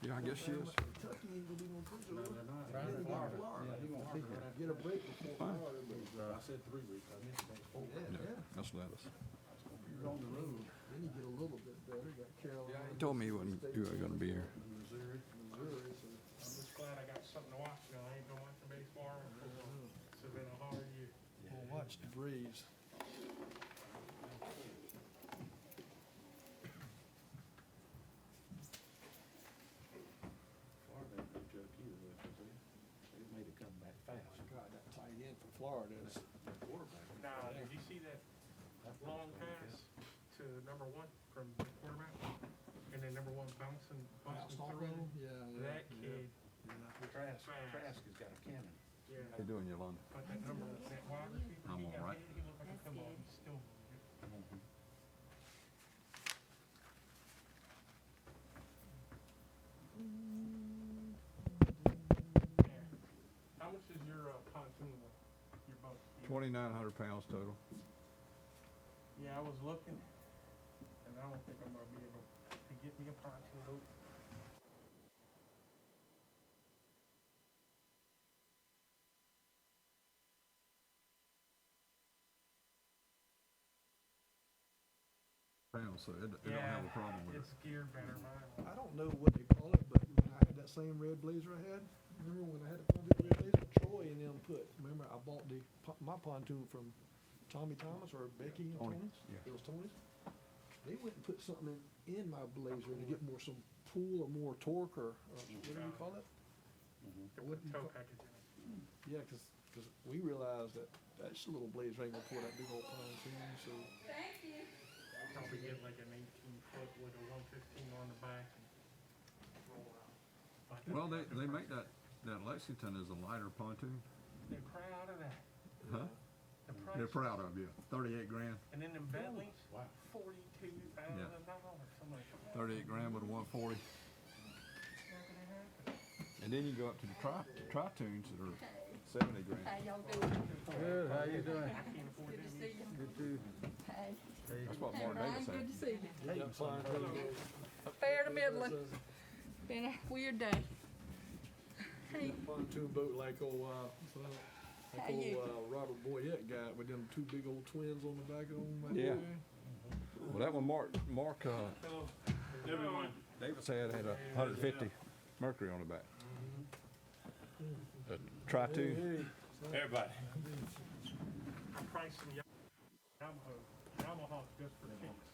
Yeah, I guess she is. Kentucky ain't gonna be no push over. They're not. They're gonna Florida. get Florida. Yeah, he gonna pick it. Get a break before Florida. I said 3 weeks, I meant to say 4. Yeah. That's Lettuce. You're on the road. Then you get a little bit better. You got Carolina. He told me you were gonna be here. Missouri. So I'm just glad I got something to watch now. I ain't been watching baseball for it's been a hard year. we'll watch the Braves. Florida ain't no joke either, they made it come back fast. God, that tight end for Florida is. Their quarterback. Now, did you see that long pass to number 1 from the quarterback? And then number 1 bouncing through? That kid. Trask has got a cannon. Yeah. How you doing, Yolanda? But that number, that wide receiver, I'm he all got right. hit, he looked like a come on, he's still. Yeah. How much is your pontoon, your boat? 2,900 pounds total. Yeah, I was looking, and I don't think I'm gonna be able to get me a pontoon boat. Pounds, so it don't have a problem with it. It's geared better, mine. I don't know what they call it, but when I had that same red blazer I had, remember when I had the red blazer, Troy and them remember I bought my pontoon from Tommy Thomas or Becky and Tony, Tony's? yeah. It was Tony's. They went and put something in my blazer to get some pull or more torque or whatever you call it. To What put do you tow call- package in it. Yeah, cause we realized that little blazer ain't gonna pull that big old pontoon, so. Probably get like an 18-foot with a 115 on the back and roll out. Like Well, that. they make that Lexington is a lighter pontoon. They're proud of that. Huh? The price. They're proud of you. 38 grand. And then them Bentleys, Wow. $42,000. Yeah. I'm like, 38 grand with a 140. And then you go up to the tri-tunes that are 70 grand. How y'all doing? Good, how you doing? I can't afford Good to them. see you. Good too. Hey. That's what Hey, Mark Ryan, Davis good said. to see you. Hey, you fine, Fair to middling. Been a weird day. Hey, pontoon boat like old, How you? Robert Boyette got with them 2 big old twins on the back of them. back Yeah. there. Well, that one Mark Everyone. Davis had a 150 Mercury on the back. A tri-tune. Hey, Everybody. I'm pricing Yamaha just for kicks.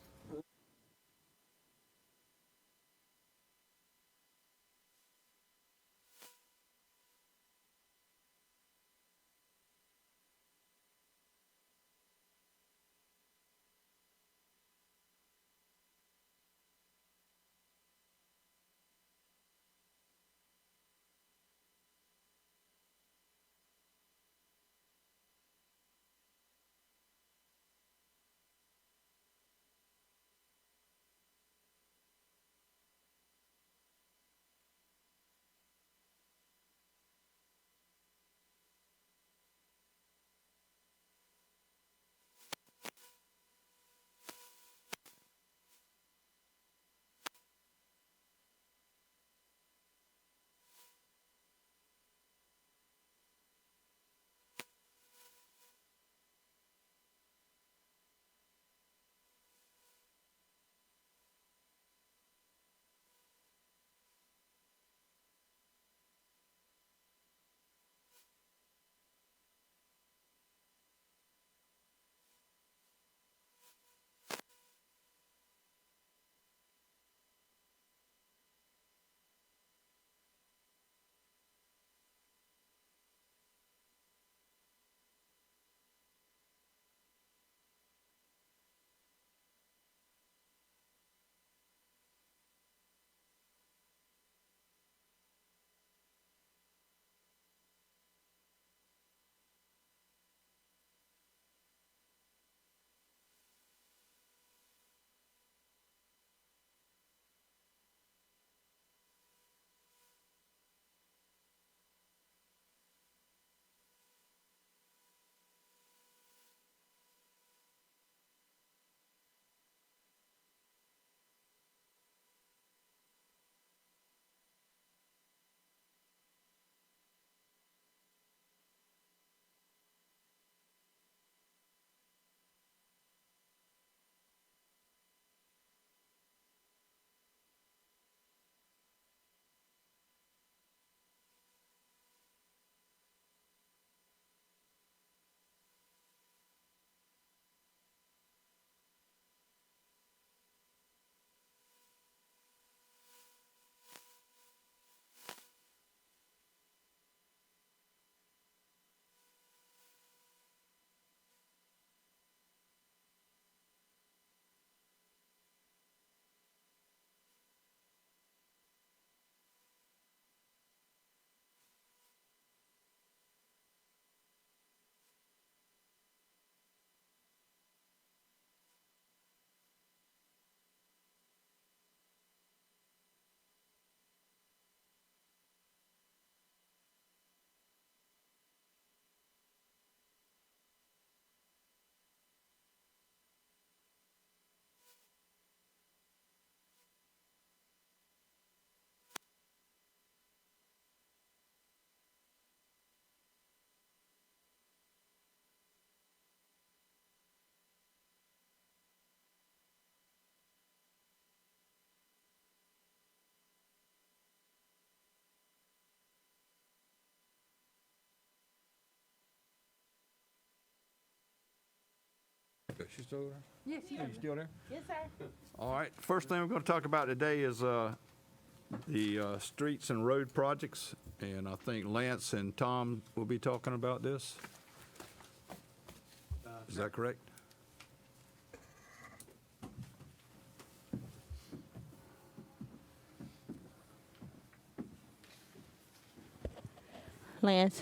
She's still there? Yes, You still there? yes, sir. All right, first thing we're going to talk about today is the streets and road projects, and I think Lance and Tom will be talking about this. Is that correct? Lance,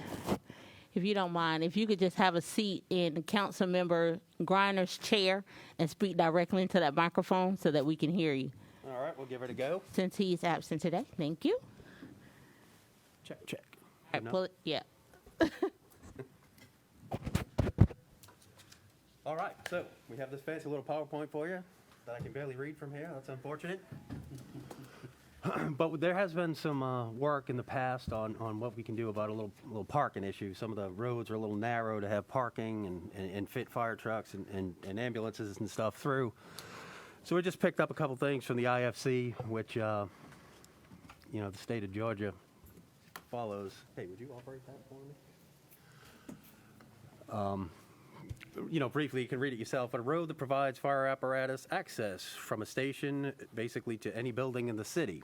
if you don't mind, if you could just have a seat in Council Member Griner's chair and speak directly into that microphone so that we can hear you, All right, we'll give it a go. since he's absent today. Thank you. Check, check. All right, pull it. Yeah. All right, so we have this fancy little PowerPoint for you that I can barely read from here. That's unfortunate. But there has been some work in the past on what we can do about a little parking issue. Some of the roads are a little narrow to have parking and fit fire trucks and ambulances and stuff through. So we just picked up a couple things from the IFC, which, the state of Georgia follows. Hey, would you operate that for me? Briefly, you can read it yourself, but a road that provides fire apparatus access from a station basically to any building in the city.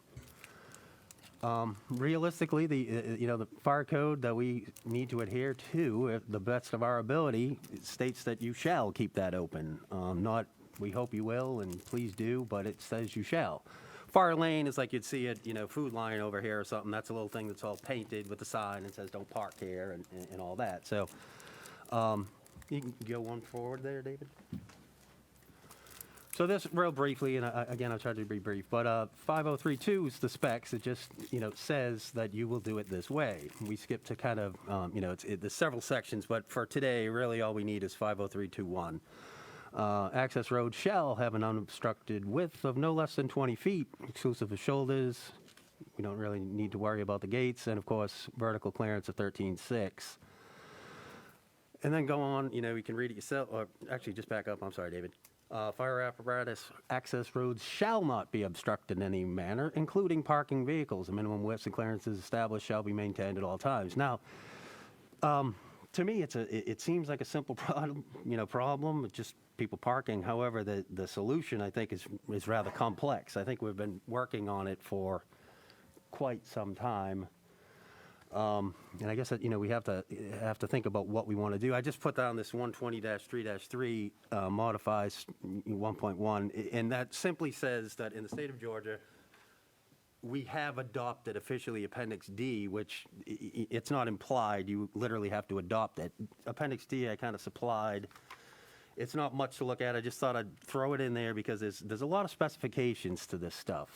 Realistically, the fire code that we need to adhere to, at the best of our ability, states that you shall keep that open. Not, we hope you will, and please do, but it says you shall. Fire lane is like you'd see at, Food Line over here or something. That's a little thing that's all painted with a sign and says don't park here and all that. So, you can go one forward there, David. So this, real briefly, and again, I'll try to be brief, but 5032 is the specs. It just, says that you will do it this way. We skip to kind of, there's several sections, but for today, really all we need is 50321. Access road shall have an unobstructed width of no less than 20 feet, exclusive of shoulders. We don't really need to worry about the gates, and of course, vertical clearance of 13.6. And then go on, you can read it yourself, or actually just back up, I'm sorry, David. Fire apparatus access roads shall not be obstructed in any manner, including parking vehicles. The minimum widths and clearances established shall be maintained at all times. Now, to me, it seems like a simple problem, just people parking. However, the solution, I think, is rather complex. I think we've been working on it for quite some time. And I guess that, we have to think about what we want to do. I just put down this 120-3-3 modifies 1.1, and that simply says that in the state of Georgia, we have adopted officially Appendix D, which it's not implied. You literally have to adopt it. Appendix D I kind of supplied. It's not much to look at. I just thought I'd throw it in there because there's a lot of specifications to this stuff.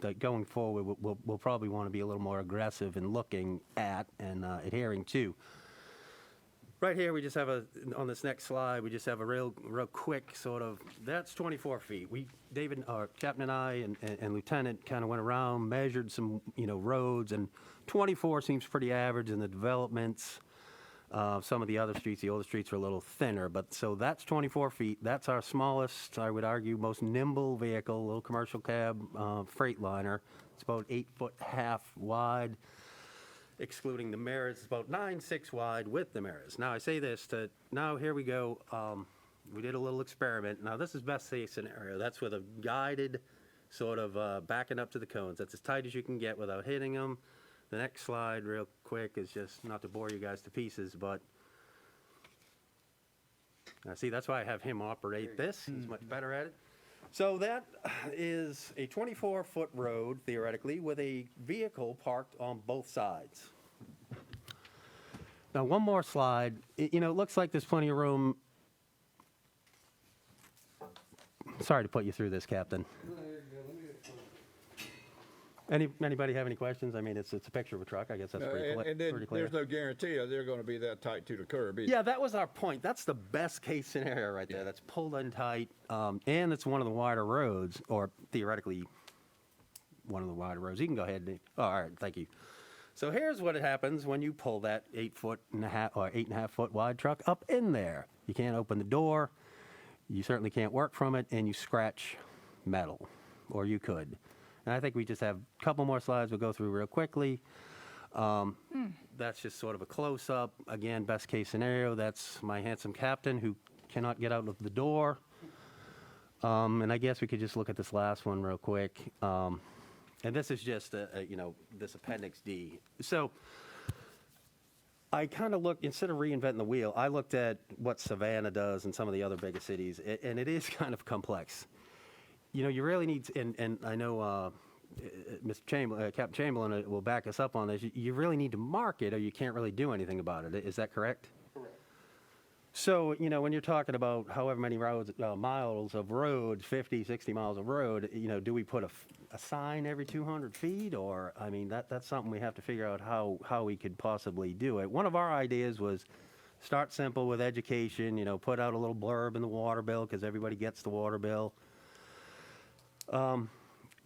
That going forward, we'll probably want to be a little more aggressive in looking at and adhering to. Right here, we just have on this next slide, we just have a real quick sort of, that's 24 feet. David, Captain and I and Lieutenant kind of went around, measured some, roads, and 24 seems pretty average in the developments. Some of the other streets, the older streets, are a little thinner, but so that's 24 feet. That's our smallest, I would argue, most nimble vehicle, little commercial cab, Freightliner. It's about 8.5 wide, excluding the mirrors. It's about 9.6 wide with the mirrors. Now I say this now here we go. We did a little experiment. Now this is best case scenario. That's with a guided sort of backing up to the cones. That's as tight as you can get without hitting them. The next slide, real quick, is just not to bore you guys to pieces, but see, that's why I have him operate this. He's much better at it. So that is a 24-foot road, theoretically, with a vehicle parked on both sides. Now, one more slide. It looks like there's plenty of room. Sorry to put you through this, Captain. Anybody have any questions? I mean, it's a picture of a truck. I guess that's pretty clear. There's no guarantee that they're going to be that tight to the curb either. Yeah, that was our point. That's the best case scenario right there. That's pulled in tight, and it's one of the wider roads, or theoretically one of the wider roads. You can go ahead and, all right, thank you. So here's what happens when you pull that 8.5 foot wide truck up in there. You can't open the door. You certainly can't work from it, and you scratch metal, or you could. And I think we just have a couple more slides we'll go through real quickly. That's just sort of a close-up. Again, best case scenario, that's my handsome captain who cannot get out of the door. And I guess we could just look at this last one real quick. And this is just, this Appendix D. So I kind of looked, instead of reinventing the wheel, I looked at what Savannah does and some of the other bigger cities, and it is kind of complex. You really need to, and I know Captain Chamberlain will back us up on this. You really need to mark it, or you can't really do anything about it. Is that correct? Correct. So, when you're talking about however many roads, miles of road, 50, 60 miles of road, do we put a sign every 200 feet? Or, that's something we have to figure out how we could possibly do it. One of our ideas was start simple with education, put out a little blurb in the water bill, because everybody gets the water bill.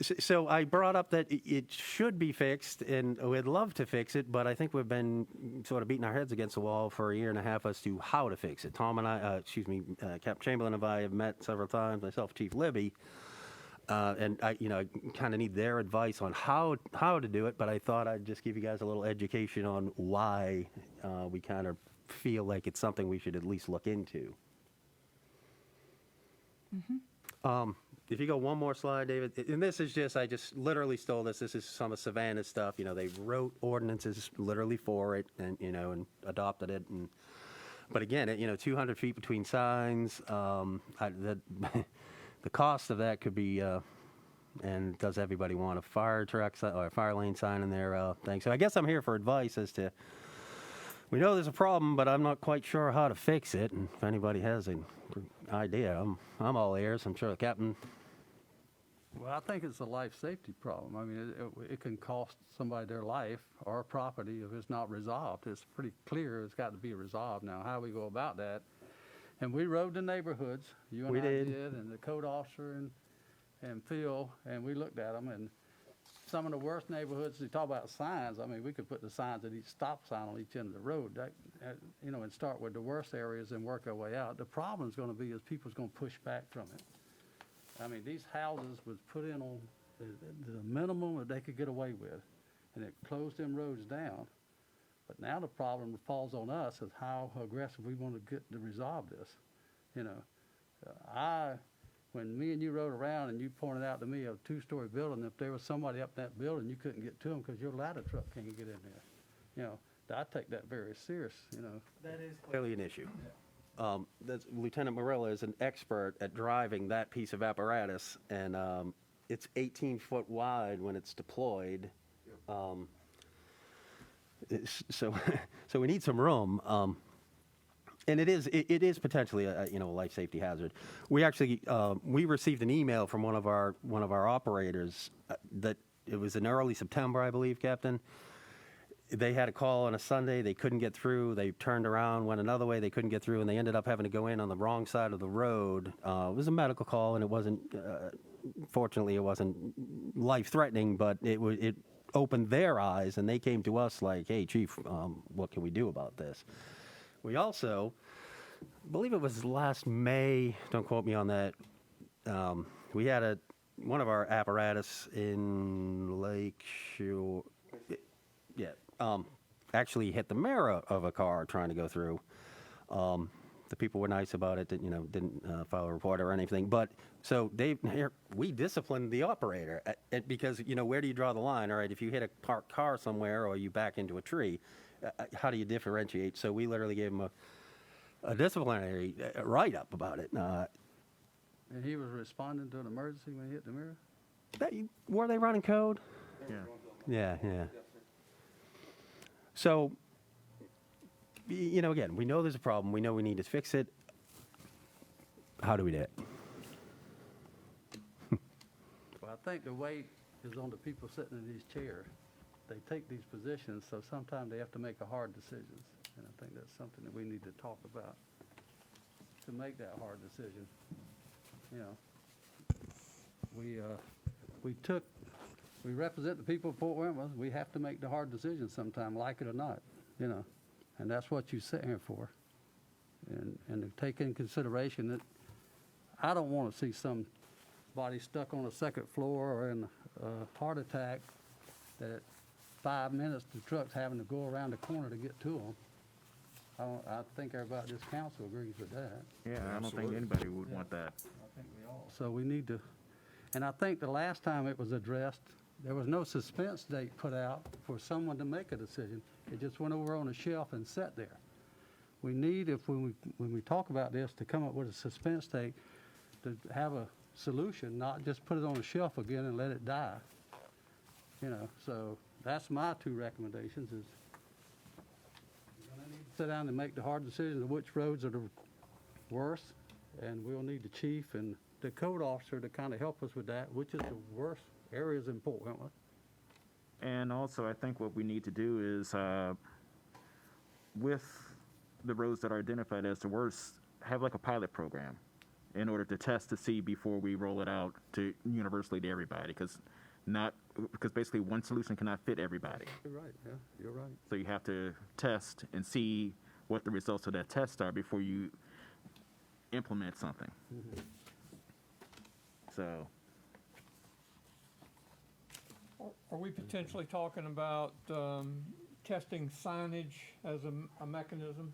So I brought up that it should be fixed, and we'd love to fix it, but I think we've been sort of beating our heads against the wall for a year and a half as to how to fix it. Tom and I, Captain Chamberlain and I have met several times, myself, Chief Libby, and I kind of need their advice on how to do it, but I thought I'd just give you guys a little education on why we kind of feel like it's something we should at least look into. If you go one more slide, David, and this is just, I just literally stole this. This is some of Savannah's stuff. They wrote ordinances literally for it, and and adopted it. But again, 200 feet between signs. The cost of that could be, and does everybody want a fire truck or a fire lane sign in their thing? So I guess I'm here for advice as to. We know there's a problem, but I'm not quite sure how to fix it. And if anybody has an idea, I'm all ears. I'm sure the captain. Well, I think it's a life safety problem. I mean, it can cost somebody their life or property if it's not resolved. It's pretty clear it's got to be resolved. Now, how we go about that? And we rode the neighborhoods. You and We I did. and the code officer and Phil, and we looked at them. And some of the worst neighborhoods, you talk about signs. I mean, we could put the signs at each stop sign on each end of the road, and start with the worst areas and work our way out. The problem is going to be is people's going to push back from it. I mean, these houses was put in on the minimum that they could get away with, and it closed them roads down. But now the problem falls on us is how aggressive we want to get to resolve this. When me and you rode around and you pointed out to me a two-story building, if there was somebody up that building, you couldn't get to them because your ladder truck can't get in there. I take that very serious, That is clearly an issue. Lieutenant Morella is an expert at driving that piece of apparatus, and it's 18 foot wide when it's deployed. So we need some room. And it is potentially a life safety hazard. We actually we received an email from one of our operators that it was in early September, I believe, Captain. They had a call on a Sunday. They couldn't get through. They turned around, went another way. They couldn't get through, and they ended up having to go in on the wrong side of the road. It was a medical call, and it wasn't. Fortunately, it wasn't life-threatening, but it opened their eyes, and they came to us like, "Hey, Chief, what can we do about this?" We also, I believe it was last May. Don't quote me on that. We had one of our apparatus in Lake Shore. Yeah. Actually hit the mirror of a car trying to go through. The people were nice about it, didn't file a report or anything. But so we disciplined the operator because where do you draw the line? All right, if you hit a parked car somewhere or you back into a tree, how do you differentiate? So we literally gave him a disciplinary write-up about it. And he was responding to an emergency when he hit the mirror? Were they running code? Yeah. Yeah. So, again, we know there's a problem. We know we need to fix it. How do we do it? Well, I think the weight is on the people sitting in these chairs. They take these positions, so sometimes they have to make a hard decisions. And I think that's something that we need to talk about to make that hard decision. We represent the people of Port Wentworth. We have to make the hard decisions sometime, like it or not, and that's what you sit here for. And to take in consideration that I don't want to see somebody stuck on a second floor or in a heart attack that 5 minutes the truck's having to go around the corner to get to them. I think everybody at this council agrees with that. Yeah, I don't think Absolutely. anybody would want that. I think we all. So we need to, and I think the last time it was addressed, there was no suspense date put out for someone to make a decision. It just went over on a shelf and sat there. We need, when we talk about this, to come up with a suspense date, to have a solution, not just put it on a shelf again and let it die. You know, so that's my two recommendations is we're gonna need to sit down and make the hard decisions of which roads are the worst, and we'll need the chief and the code officer to kind of help us with that, which is the worst areas in Port Wentworth. And also, I think what we need to do is, with the roads that are identified as the worst, have like a pilot program in order to test to see before we roll it out to universally to everybody, because basically one solution cannot fit everybody. You're right, yeah, you're right. So you have to test and see what the results of that test are before you implement something. So, Are we potentially talking about testing signage as a mechanism?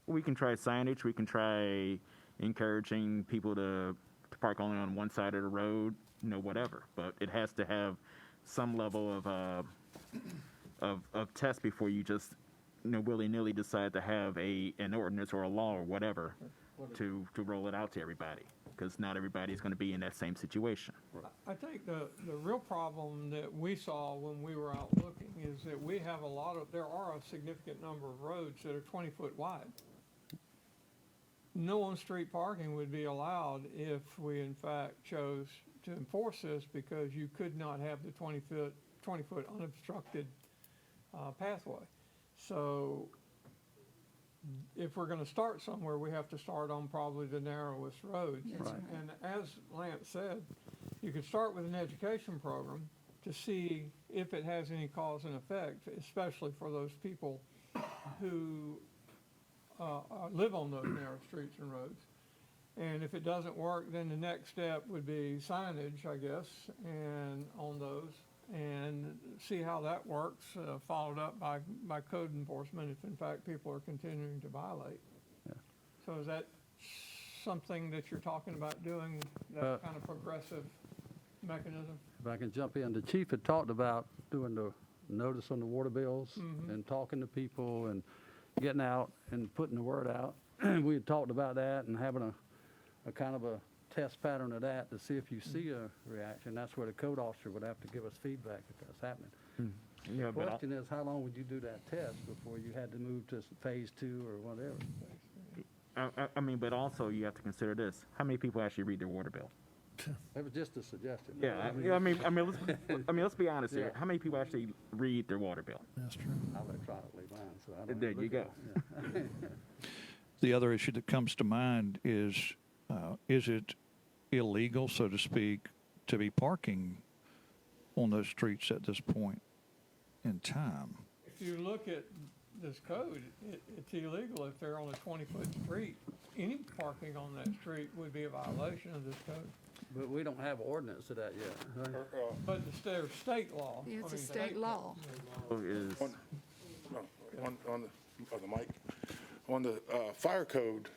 we can try signage, we can try encouraging people to park only on one side of the road, whatever. But it has to have some level of test before you just, willy-nilly decide to have an ordinance or a law or whatever to roll it out to everybody, because not everybody's going to be in that same situation. I think the real problem that we saw when we were out looking is that there are a significant number of roads that are 20 foot wide. No on-street parking would be allowed if we in fact chose to enforce this, because you could not have the 20 foot unobstructed pathway. So if we're gonna start somewhere, we have to start on probably the narrowest roads. That's Right. And as Lance said, you could start with an education program to see if it has any cause and effect, especially for those people who live on those narrow streets and roads. And if it doesn't work, then the next step would be signage, I guess, and on those, and see how that works, followed up by code enforcement if in fact people are continuing to violate. Yeah. So is that something that you're talking about doing, that kind of progressive mechanism? If I can jump in, the chief had talked about doing the notice on the water bills and talking to people and getting out and putting the word out. We had talked about that and having a kind of a test pattern of that to see if you see a reaction. That's where the code officer would have to give us feedback if that's happening. Yeah, The question is, how long would you do that test before you had to move to phase 2 or whatever? but also you have to consider this: how many people actually read their water bill? It was just a suggestion. Let's be honest here. Yeah. How many people actually read their water bill? That's true. I electronically mine, so I don't. There you look go. at it. Yeah. The other issue that comes to mind is it illegal, so to speak, to be parking on those streets at this point in time? If you look at this code, it's illegal if they're on a 20-foot street. Any parking on that street would be a violation of this code. But we don't have ordinance to that yet. right? But there's state law. It's I a mean, state law. Is On the mic, on the fire code,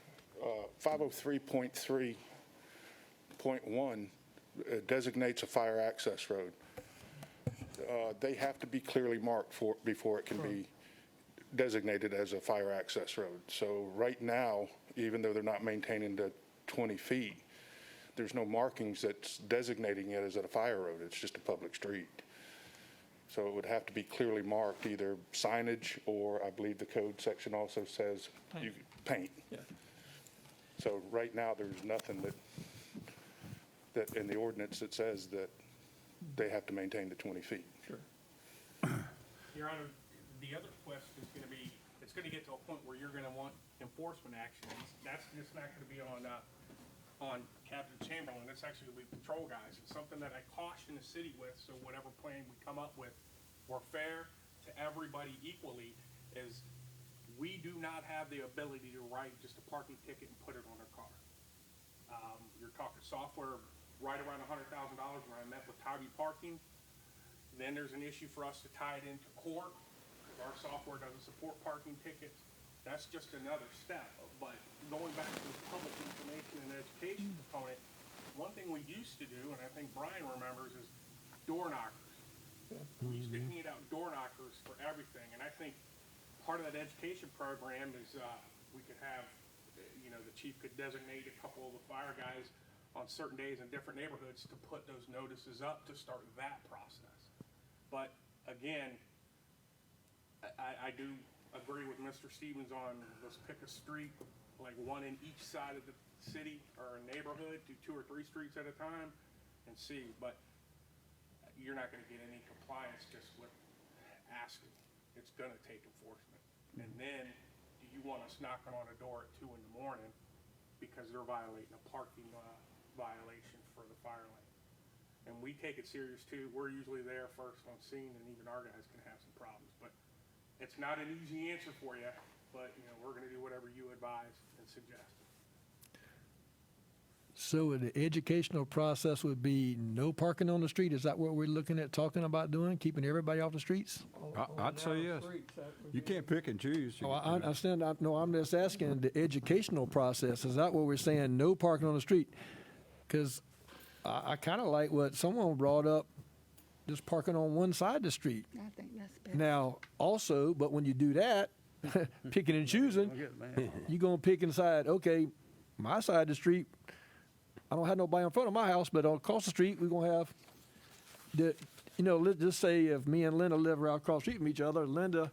503.3.1 designates a fire access road. They have to be clearly marked before it can be designated as a fire access road. So right now, even though they're not maintaining the 20 feet, there's no markings that's designating it as a fire road. It's just a public street. So it would have to be clearly marked, either signage or I believe the code section also says you paint. Yeah. So right now, there's nothing that in the ordinance that says that they have to maintain the 20 feet. Sure. Your Honor, the other question is gonna be, it's gonna get to a point where you're gonna want enforcement actions. That's just not gonna be on Captain Chamberlain. It's actually gonna be patrol guys. It's something that I caution the city with, so whatever plan we come up with, we're fair to everybody equally, is we do not have the ability to write just a parking ticket and put it on their car. You're talking software right around $100,000 when I met with Tybee Parking. Then there's an issue for us to tie it into court, because our software doesn't support parking tickets. That's just another step. But going back to the public information and education component, one thing we used to do, and I think Brian remembers, is door knockers. We used to hand out door knockers for everything, and I think part of that education program is we could have, the chief could designate a couple of the fire guys on certain days in different neighborhoods to put those notices up to start that process. But again, I do agree with Mr. Stevens on, let's pick a street, like one in each side of the city or a neighborhood, do 2 or 3 streets at a time and see. But you're not gonna get any compliance just with asking. It's gonna take enforcement. And then, do you want us knocking on a door at 2 in the morning because they're violating a parking violation for the fire lane? And we take it serious too. We're usually there first on scene, and even our guys can have some problems. But it's not an easy answer for you, but we're gonna do whatever you advise and suggest. So the educational process would be no parking on the street? Is that what we're looking at talking about doing, keeping everybody off the streets? I'd say yes. You can't pick and choose. Oh, I understand. No, I'm just asking the educational process. Is that what we're saying, no parking on the street? Because I kind of like what someone brought up, just parking on one side of the street. I think that's better. Now, also, but when you do that, picking and choosing, you're going to pick inside, okay, my side of the street, I don't have nobody in front of my house, but across the street, we're going to have let's just say if me and Linda live right across the street from each other, Linda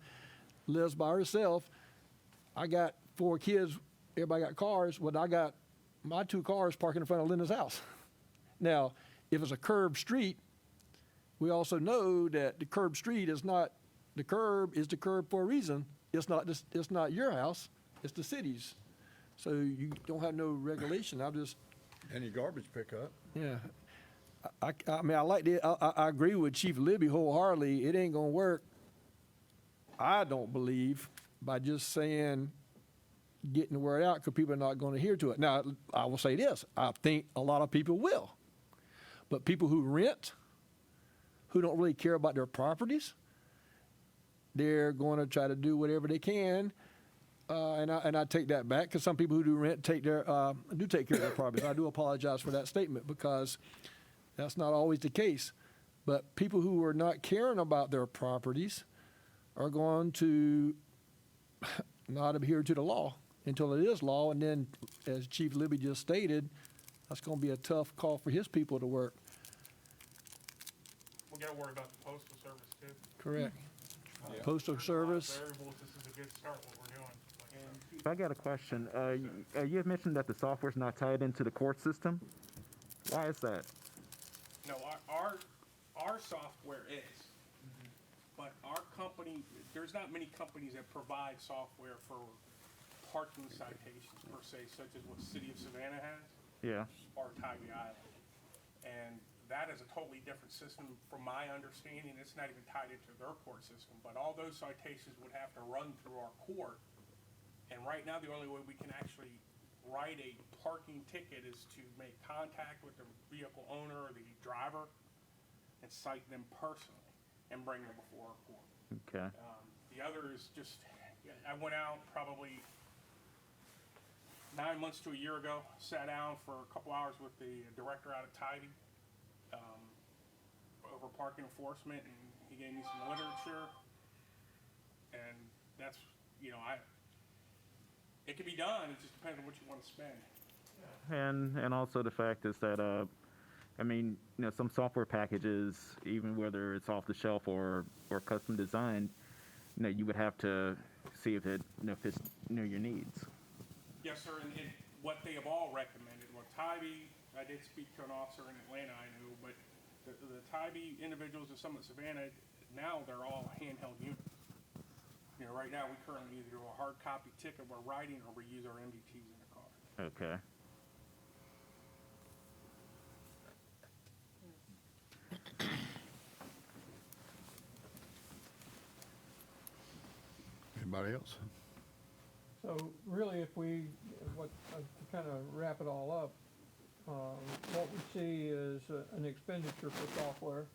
lives by herself, I got 4 kids, everybody got cars, well, I got my 2 cars parking in front of Linda's house. Now, if it's a curved street, we also know that the curved street is not, the curb is the curb for a reason. It's not your house, it's the city's. So you don't have no regulation. Any garbage pickup. Yeah. I mean, I agree with Chief Libby wholeheartedly. It ain't gonna work, I don't believe, by just saying, getting the word out, because people are not gonna adhere to it. Now, I will say this, I think a lot of people will. But people who rent, who don't really care about their properties, they're gonna try to do whatever they can. And I take that back, because some people who do rent do take care of their properties. I do apologize for that statement, because that's not always the case. But people who are not caring about their properties are going to not adhere to the law until it is law. And then, as Chief Libby just stated, that's going to be a tough call for his people to work. We gotta worry about the postal service too. Correct. Yeah. Postal There's a lot of service. variables. This is a good start, what we're doing. I got a question. You had mentioned that the software's not tied into the court system. Why is that? No, our software is, but our company, there's not many companies that provide software for parking citations per se, such as what City of Savannah has. Yeah. Or Tybee Island. And that is a totally different system from my understanding. It's not even tied into their court system, but all those citations would have to run through our court. And right now, the only way we can actually write a parking ticket is to make contact with the vehicle owner or the driver and cite them personally and bring them before our court. Okay. The other is just, I went out probably 9 months to a year ago, sat down for a couple hours with the director out of Tybee over parking enforcement, and he gave me some literature. And that's, it can be done, it just depends on what you want to spend. And also the fact is that some software packages, even whether it's off the shelf or custom designed, you would have to see if it fits your needs. Yes, sir, and what they have all recommended. Well, Tybee, I did speak to an officer in Atlanta, I knew, but the Tybee individuals of Summit Savannah, now they're all handheld units. Right now, we currently either do a hard copy ticket we're writing, or we use our MDTs in the car. Okay. Anybody else? So really, to kind of wrap it all up, what we see is an expenditure for software,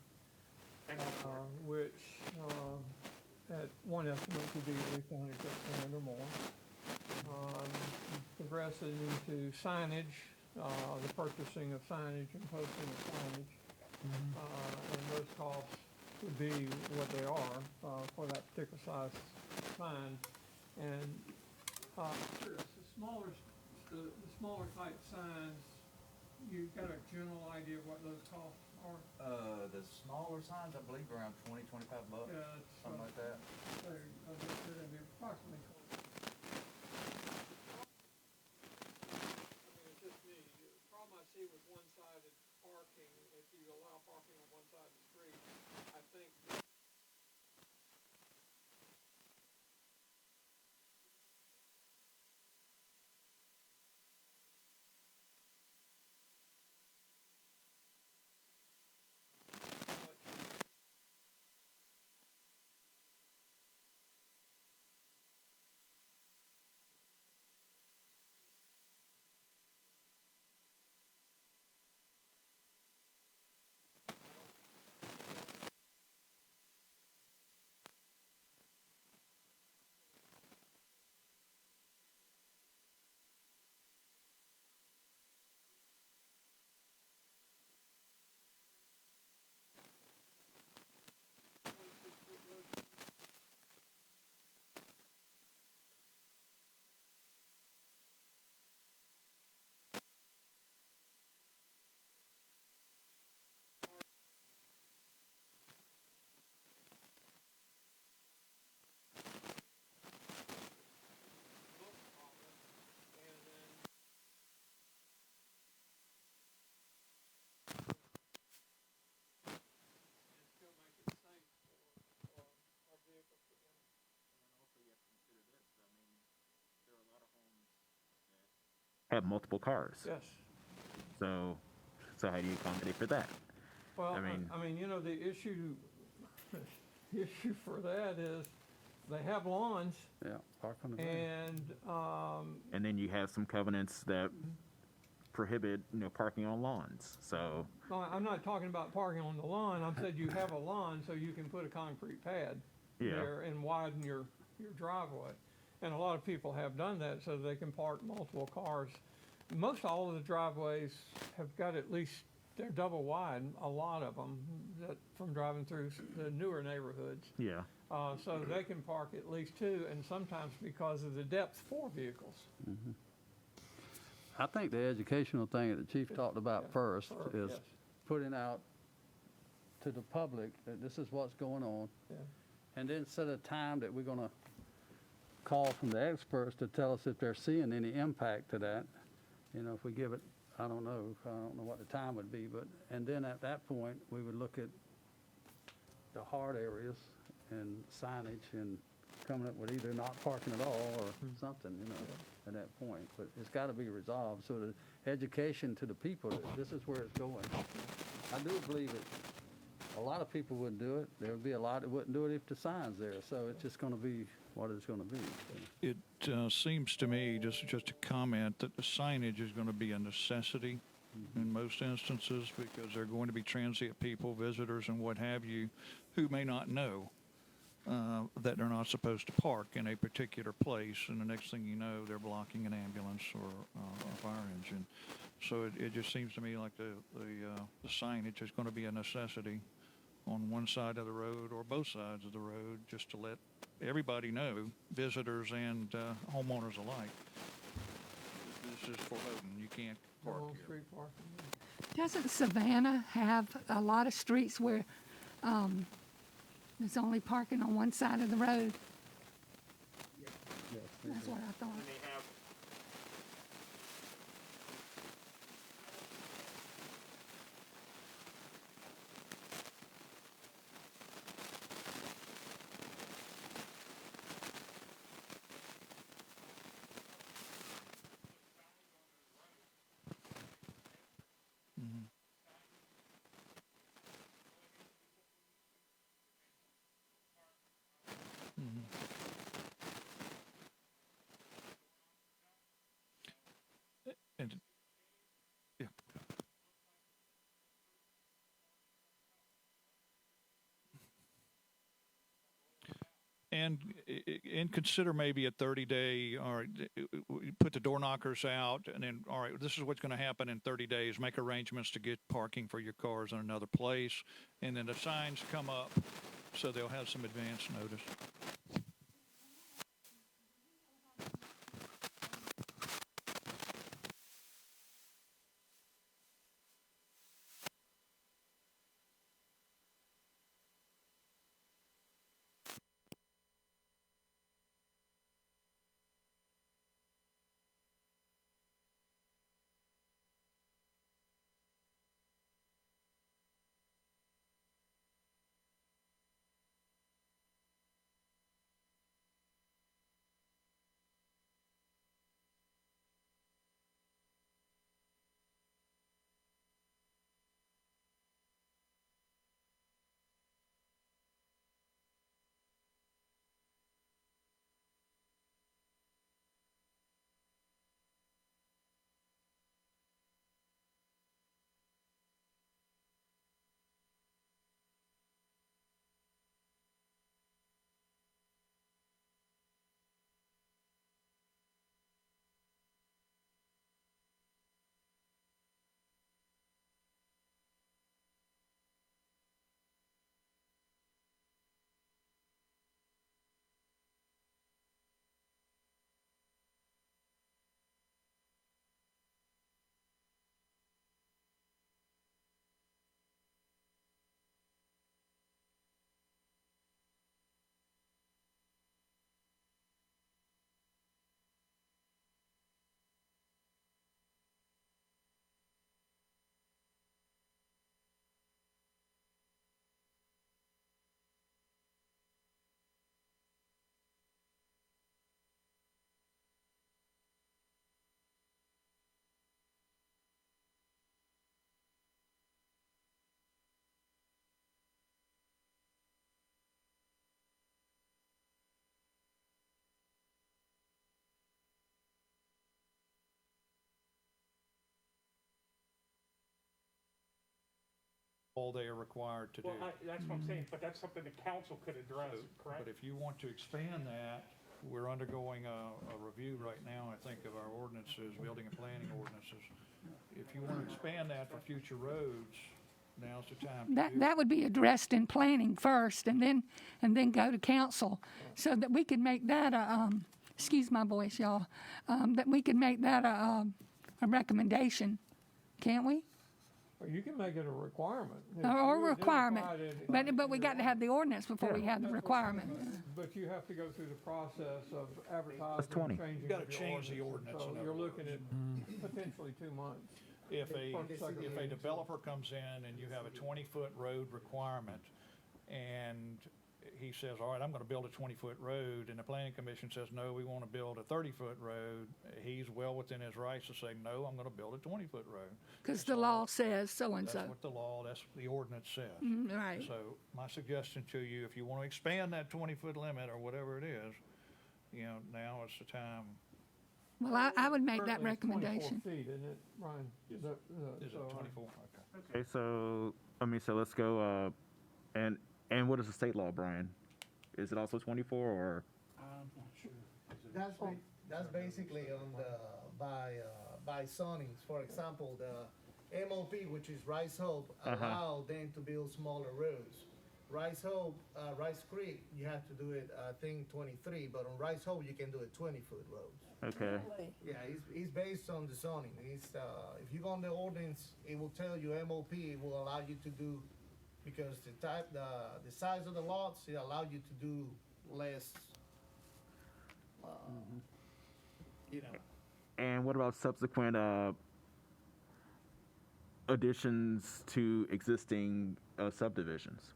which at one estimate could be at least $100,000 or more. progressing into signage, the purchasing of signage and posting of signage. And those costs would be what they are for that particular size sign. And Chris, the smaller type signs, you've got a general idea of what those costs are? The smaller signs, I believe, around $20, $25, Yeah, it's, something like that. they're gonna be approximately 20. I mean, it's just me. The problem I see with one-sided parking, if you allow parking on one side of the street, I think Have multiple cars. yes. So how do you accommodate for that? Well, I mean- I mean, you know, the issue for that is they have lawns Yeah, park on the ground. and, And then you have some covenants that prohibit, parking on lawns. So, no, I'm not talking about parking on the lawn. I'm saying you have a lawn so you can put a concrete pad Yeah. there and widen your driveway. And a lot of people have done that so they can park multiple cars. Most all of the driveways have got at least, they're double wide, a lot of them, that, from driving through the newer neighborhoods. yeah. So they can park at least two, and sometimes because of the depth, 4 vehicles. I think the educational thing that the chief talked about first is yes. putting out to the public that this is what's going on. Yeah. And then set a time that we're gonna call from the experts to tell us if they're seeing any impact to that. If we give it, I don't know what the time would be, but, and then at that point, we would look at the hard areas and signage and coming up with either not parking at all or something, at that point. But it's gotta be resolved, so the education to the people, that this is where it's going. I do believe it. A lot of people wouldn't do it. There would be a lot that wouldn't do it if the sign's there, so it's just gonna be what it's gonna be. It seems to me, just a comment, that the signage is going to be a necessity in most instances because they're going to be transient people, visitors, and what have you, who may not know that they're not supposed to park in a particular place, and the next thing you know, they're blocking an ambulance or a fire engine. So it just seems to me like the signage is going to be a necessity on one side of the road or both sides of the road, just to let everybody know, visitors and homeowners alike, this is forbidden. You can't park No here. street parking. Doesn't Savannah have a lot of streets where there's only parking on one side of the road? That's what I thought. and consider maybe a 30-day, or put the door knockers out, and then, all right, this is what's going to happen in 30 days. Make arrangements to get parking for your cars in another place, and then the signs come up, so they'll have some advance notice. All they are required to do. Well, that's what I'm saying, but that's something the council could address, correct? But if you want to expand that, we're undergoing a review right now, I think, of our ordinances, building and planning ordinances. If you want to expand that for future roads, now's the time to do it. That would be addressed in planning first, and then go to council, so that we could make that excuse my voice, y'all, that we could make that a recommendation, can't we? Or you can make it a requirement. If Or you requirement, identified it but we got to have the ordinance before we have the requirement. But you have to go through the process of advertising, That's 20. changing. You gotta of your change the ordinance, So in you're other looking at potentially 2 months. If a developer comes in and you have a 20-foot road requirement, and he says, all right, I'm gonna build a 20-foot road, and the planning commission says, no, we wanna build a 30-foot road, he's well within his rights to say, no, I'm gonna build a 20-foot road. Because the law says so-and-so. That's what the law, that's what the ordinance says. Right. So my suggestion to you, if you wanna expand that 20-foot limit or whatever it is, now is the time. Well, I would make that Currently it's 24 recommendation. feet, isn't it, Brian? Is it 24? Okay. Okay, so let's go. And what is the state law, Brian? Is it also 24 or? I'm not sure. That's basically on the by zonings. For example, the MOP, which is Rice Hope, allow them to build smaller roads. Rice Hope, Rice Creek, you have to do it, I think 23, but on Rice Hope you can do it 20-foot roads. Okay. Yeah, it's based on the zoning. If you go on the ordinance, it will tell you MOP will allow you to do, because the size of the lots, it allow you to do less. And what about subsequent additions to existing subdivisions?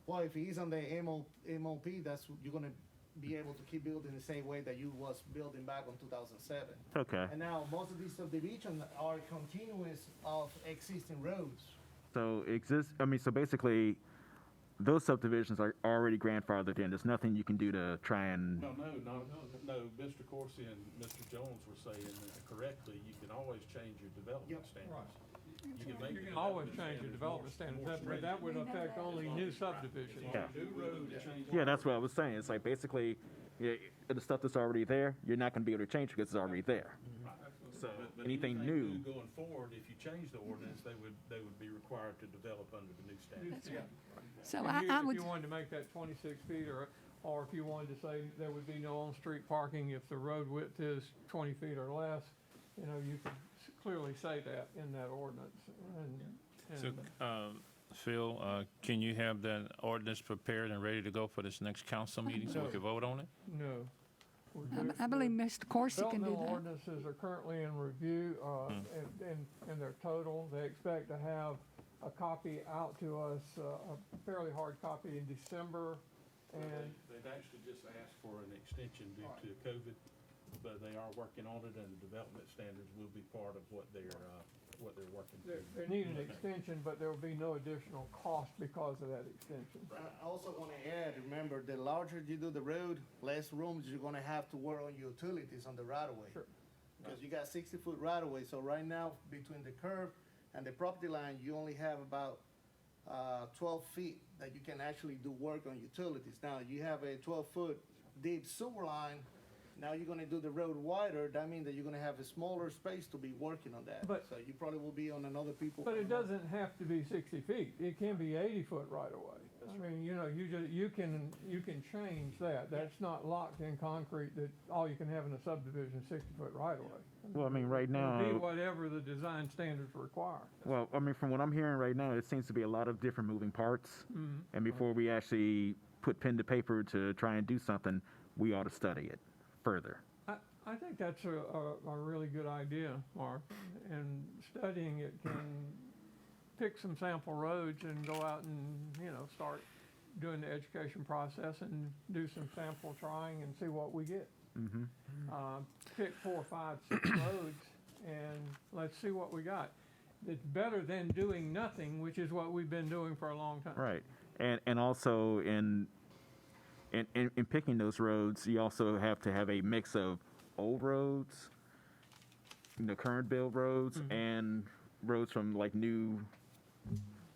Well, if he's on the MOP, you're gonna be able to keep building the same way that you was building back on 2007. Okay. And now most of these subdivisions are continuous of existing roads. So so basically, those subdivisions are already grandfathered in. There's nothing you can do to try and. No. Mr. Corsi and Mr. Jones were saying correctly, you can always change your development standards. You can make You it can always development change the standards development standards, but that would affect only new subdivisions. Yeah. New road to change. Yeah, that's what I was saying. It's like basically, yeah, the stuff that's already there, you're not going to be able to change because it's already there. So But anything new, Going forward, if you change the ordinance, they would be required to develop under the new standards. So If I would, you wanted to make that 26 feet, or if you wanted to say there would be no on-street parking if the road width is 20 feet or less, you know, you could clearly say that in that ordinance. So, And Phil, can you have that ordinance prepared and ready to go for this next council meeting so we can vote on it? no. I believe Mr. Corsi can do Developmental that. ordinances are currently in review, and they're total. They expect to have a copy out to us, a fairly hard copy in December, and They've actually just asked for an extension due to COVID, but they are working on it, and the development standards will be part of what they're working through. they need an extension, but there will be no additional cost because of that extension. I also want to add, remember, the larger you do the road, less rooms you're going to have to work on utilities on the right of way. Sure. Because you got 60-foot right of way, so right now between the curb and the property line, you only have about 12 feet that you can actually do work on utilities. Now you have a 12-foot deep sewer line. Now you're going to do the road wider. That means that you're going to have a smaller space to be working on that. But- So you probably will be on another people. But it doesn't have to be 60 feet. It can be 80-foot right away. I mean, you know, you can change that. That's not locked in concrete that all you can have in a subdivision is 60-foot right away. well, I mean, right It'll now, be whatever the design standards require. well, I mean, from what I'm hearing right now, it seems to be a lot of different moving parts. And before we actually put pen to paper to try and do something, we ought to study it further. I think that's a really good idea, Mark, and studying it can pick some sample roads and go out and, you know, start doing the education process and do some sample trying and see what we get. Pick 4, 5, 6 roads and let's see what we got. It's better than doing nothing, which is what we've been doing for a long time. Right. And also in picking those roads, you also have to have a mix of old roads, you know, current build roads, and roads from like new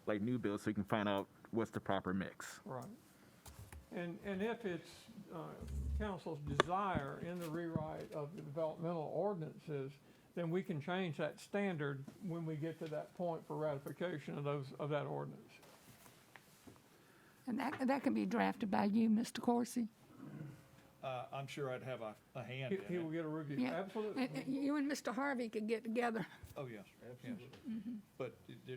builds, so you can find out what's the proper mix. Right. And if it's council's desire in the rewrite of the developmental ordinances, then we can change that standard when we get to that point for ratification of that ordinance. And that can be drafted by you, Mr. Corsi. I'm sure I'd have a hand He in will it. get a review, Yeah. absolutely. You and Mr. Harvey could get together. Oh, yes, yes. But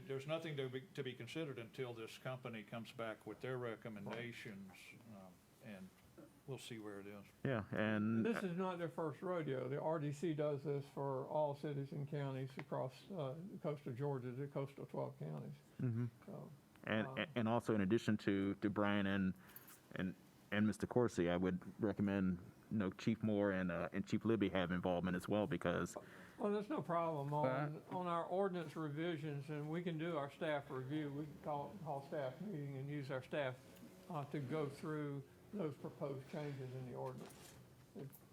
there's nothing to be considered until this company comes back with their recommendations, and we'll see where it is. Yeah, and This is not their first rodeo. The RDC does this for all cities and counties across the coast of Georgia, the coastal 12 counties. So, and also in addition to Brian and Mr. Corsi, I would recommend, you know, Chief Moore and Chief Libby have involvement as well, because well, there's no problem on our ordinance revisions, and we can do our staff review. We can call staff meeting and use our staff to go through those proposed changes in the ordinance.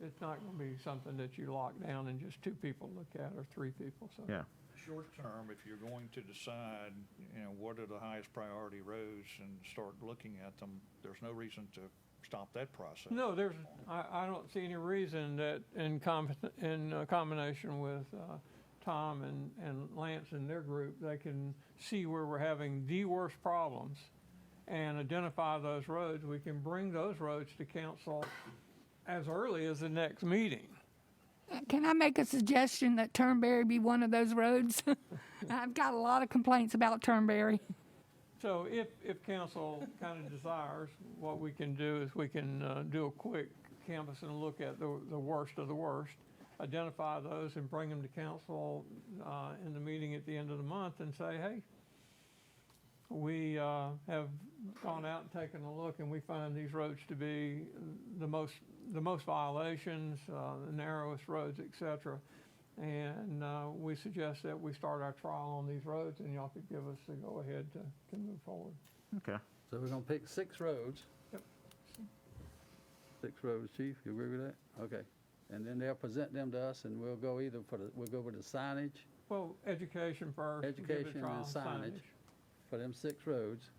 It's not going to be something that you lock down and just 2 people look at or 3 people. So. yeah. Short term, if you're going to decide, you know, what are the highest priority roads and start looking at them, there's no reason to stop that process. No, I don't see any reason that in combination with Tom and Lance and their group, they can see where we're having the worst problems and identify those roads. We can bring those roads to council as early as the next meeting. Can I make a suggestion that Turnberry be one of those roads? I've got a lot of complaints about Turnberry. So if council kind of desires, what we can do is we can do a quick canvass and look at the worst of the worst, identify those and bring them to council in the meeting at the end of the month and say, hey, we have gone out and taken a look and we find these roads to be the most violations, the narrowest roads, et cetera. And we suggest that we start our trial on these roads and y'all could give us the go-ahead to move forward. Okay. So we're gonna pick 6 roads. Yep. 6 roads, Chief, you agree with that? Okay. And then they'll present them to us and we'll go with the signage Well, education first. give it a education trial, and signage for them 6 roads.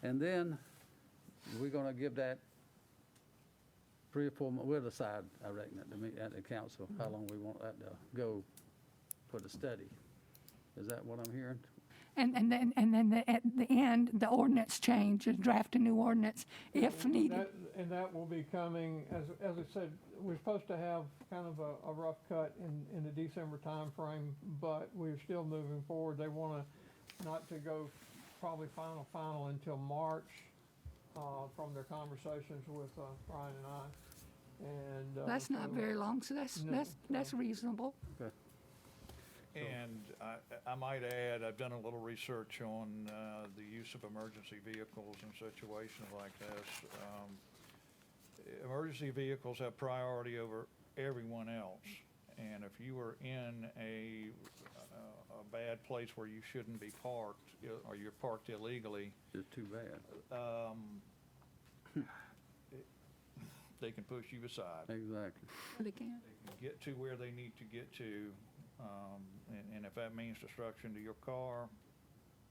And then we're gonna give that 3 or 4 months, we'll decide, I reckon, at the council, how long we want that to go for the study. Is that what I'm hearing? And then at the end, the ordinance change, draft a new ordinance if needed. And that will be coming, as I said, we're supposed to have kind of a rough cut in the December timeframe, but we're still moving forward. They want to not to go probably final until March, from their conversations with Brian and I. And That's not very long, so that's reasonable. Okay. And I might add, I've done a little research on the use of emergency vehicles in situations like this. Emergency vehicles have priority over everyone else. And if you are in a bad place where you shouldn't be parked, or you're parked illegally, It's too bad. they can push you aside. Exactly. They can. They can get to where they need to get to. And if that means destruction to your car,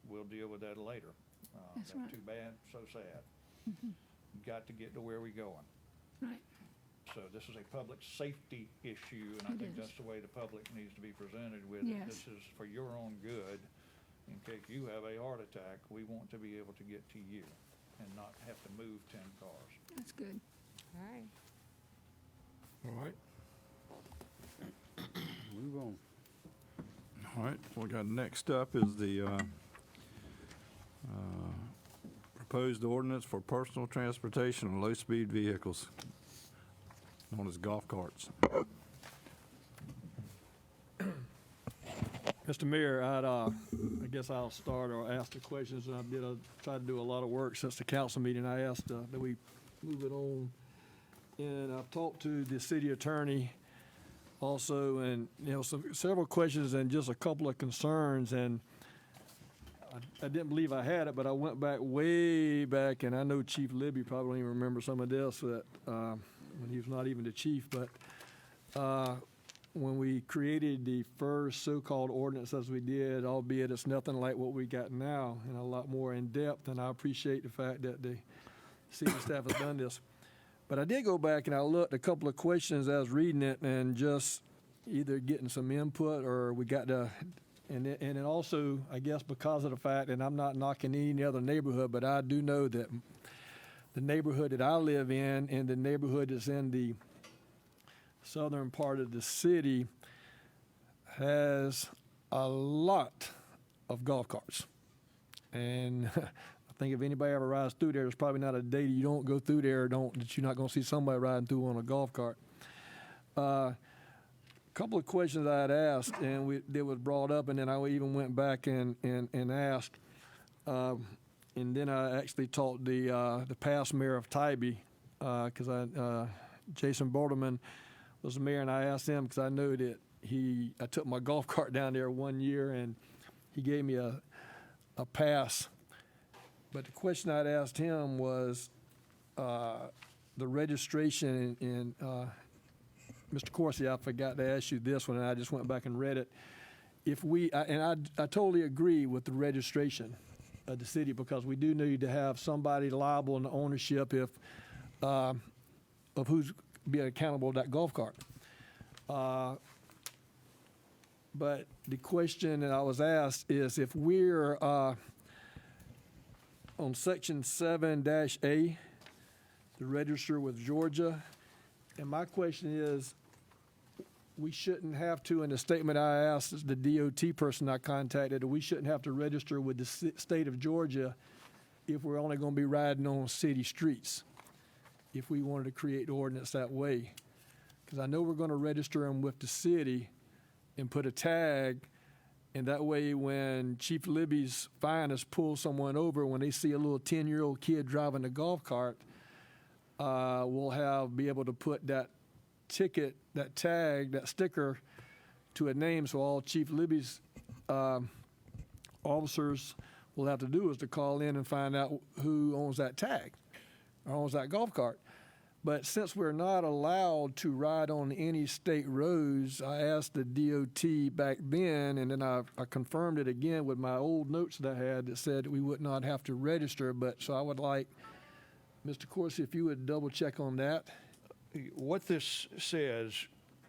we'll deal with that later. That's right. Too bad, so sad. Got to get to where we're going. Right. So this is a public safety issue, and I It think is. that's the way the public needs to be presented with it. Yes. This is for your own good. In case you have a heart attack, we want to be able to get to you and not have to move 10 cars. That's good. All right. All right. Move on. All right, we got next up is the proposed ordinance for personal transportation and low-speed vehicles, known as golf carts. Mr. Mayor, I guess I'll start or ask the questions. I tried to do a lot of work since the council meeting. I asked that we move it on. And I've talked to the city attorney also, and, several questions and just a couple of concerns. And I didn't believe I had it, but I went back way back, and I know Chief Libby probably don't even remember some of this that, when he was not even the chief, but when we created the first so-called ordinance as we did, albeit it's nothing like what we got now and a lot more in-depth, and I appreciate the fact that the city staff has done this. But I did go back and I looked a couple of questions as I was reading it and just either getting some input or we got to, and then also, I guess because of the fact, and I'm not knocking any other neighborhood, but I do know that the neighborhood that I live in and the neighborhood that's in the southern part of the city has a lot of golf carts. And I think if anybody ever rides through there, there's probably not a day that you don't go through there that you're not going to see somebody riding through on a golf cart. A couple of questions I had asked, and that was brought up, and then I even went back and asked. And then I actually talked the past mayor of Tybee, because Jason Bordelman was the mayor, and I asked him because I know that I took my golf cart down there one year, and he gave me a pass. But the question I'd asked him was the registration, and Mr. Corsi, I forgot to ask you this one, and I just went back and read it. I totally agree with the registration of the city, because we do need to have somebody liable in the ownership of who's being accountable to that golf cart. But the question that I was asked is if we're on section 7-A, to register with Georgia, and my question is, we shouldn't have to, in the statement I asked the DOT person I contacted, we shouldn't have to register with the state of Georgia if we're only going to be riding on city streets, if we wanted to create the ordinance that way. Because I know we're going to register them with the city and put a tag, and that way when Chief Libby's finest pull someone over, when they see a little 10-year-old kid driving a golf cart, we'll be able to put that ticket, that tag, that sticker to a name, so all Chief Libby's officers will have to do is to call in and find out who owns that tag or owns that golf cart. But since we're not allowed to ride on any state roads, I asked the DOT back then, and then I confirmed it again with my old notes that I had that said we would not have to register. But so I would like, Mr. Corsi, if you would double check on that. What this says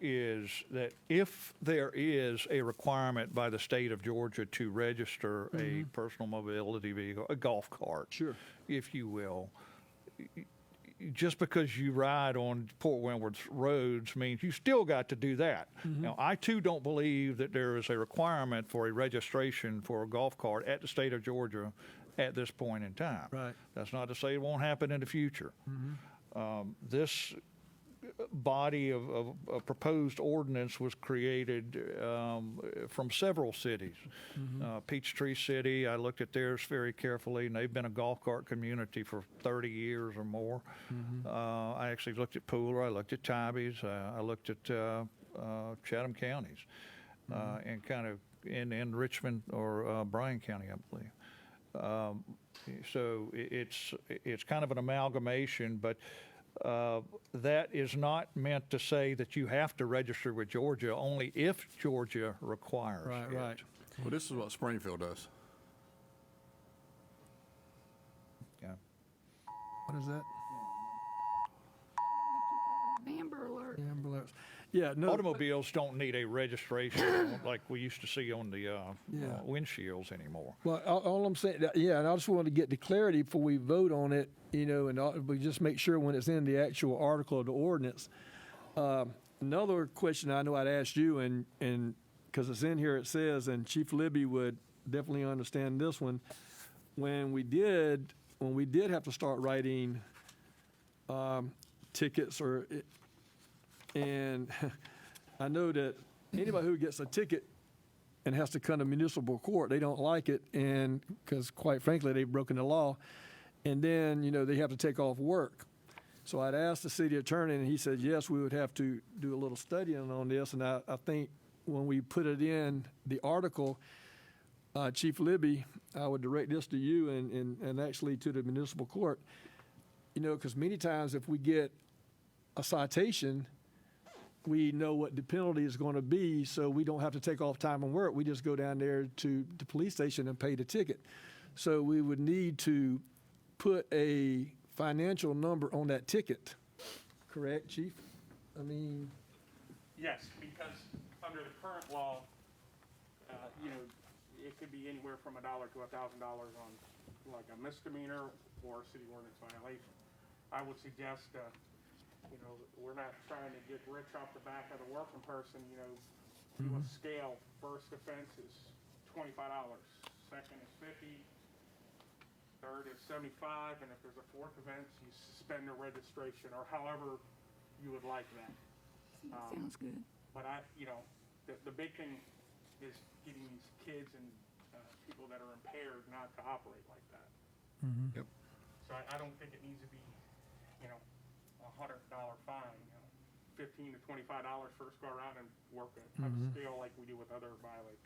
is that if there is a requirement by the state of Georgia to register a personal mobility vehicle, a golf cart, Sure. if you will, just because you ride on Port Wentworth roads means you still got to do that. Now, I too don't believe that there is a requirement for a registration for a golf cart at the state of Georgia at this point in time. Right. That's not to say it won't happen in the future. This body of proposed ordinance was created from several cities. Peachtree City, I looked at theirs very carefully, and they've been a golf cart community for 30 years or more. I actually looked at Pooler, I looked at Tybes, I looked at Chatham counties, and kind of in Richmond or Bryan County, I believe. So it's kind of an amalgamation, but that is not meant to say that you have to register with Georgia, only if Georgia requires it. Right. Well, this is what Springfield does. Yeah. What is that? Amber alert. Amber alerts. Yeah, no. Automobiles don't need a registration like we used to see on the Yeah. windshields anymore. Well, all I'm saying, yeah, and I just wanted to get the clarity before we vote on it, and we just make sure when it's in the actual article of the ordinance. Another question I know I'd asked you, and because it's in here, it says, and Chief Libby would definitely understand this one, when we did have to start writing tickets and I know that anybody who gets a ticket and has to come to municipal court, they don't like it, and because quite frankly, they've broken the law. And then, they have to take off work. So I'd asked the city attorney, and he said, yes, we would have to do a little studying on this. And I think when we put it in the article, Chief Libby, I would direct this to you and actually to the municipal court, because many times if we get a citation, we know what the penalty is going to be, so we don't have to take off time from work. We just go down there to the police station and pay the ticket. So we would need to put a financial number on that ticket. Correct, Chief? I mean, Yes, because under the current law, it could be anywhere from $1 to $1,000 on like a misdemeanor or city ordinance violation. I would suggest, we're not trying to get rich off the back of the working person, do a scale. First offense is $25, second is $50, third is $75, and if there's a fourth offense, you suspend the registration, or however you would like that. Sounds good. But the big thing is getting these kids and people that are impaired not to operate like that. Yep. So I don't think it needs to be, $100 fine, $15 to $25 first go around and work it, have a scale like we do with other violators.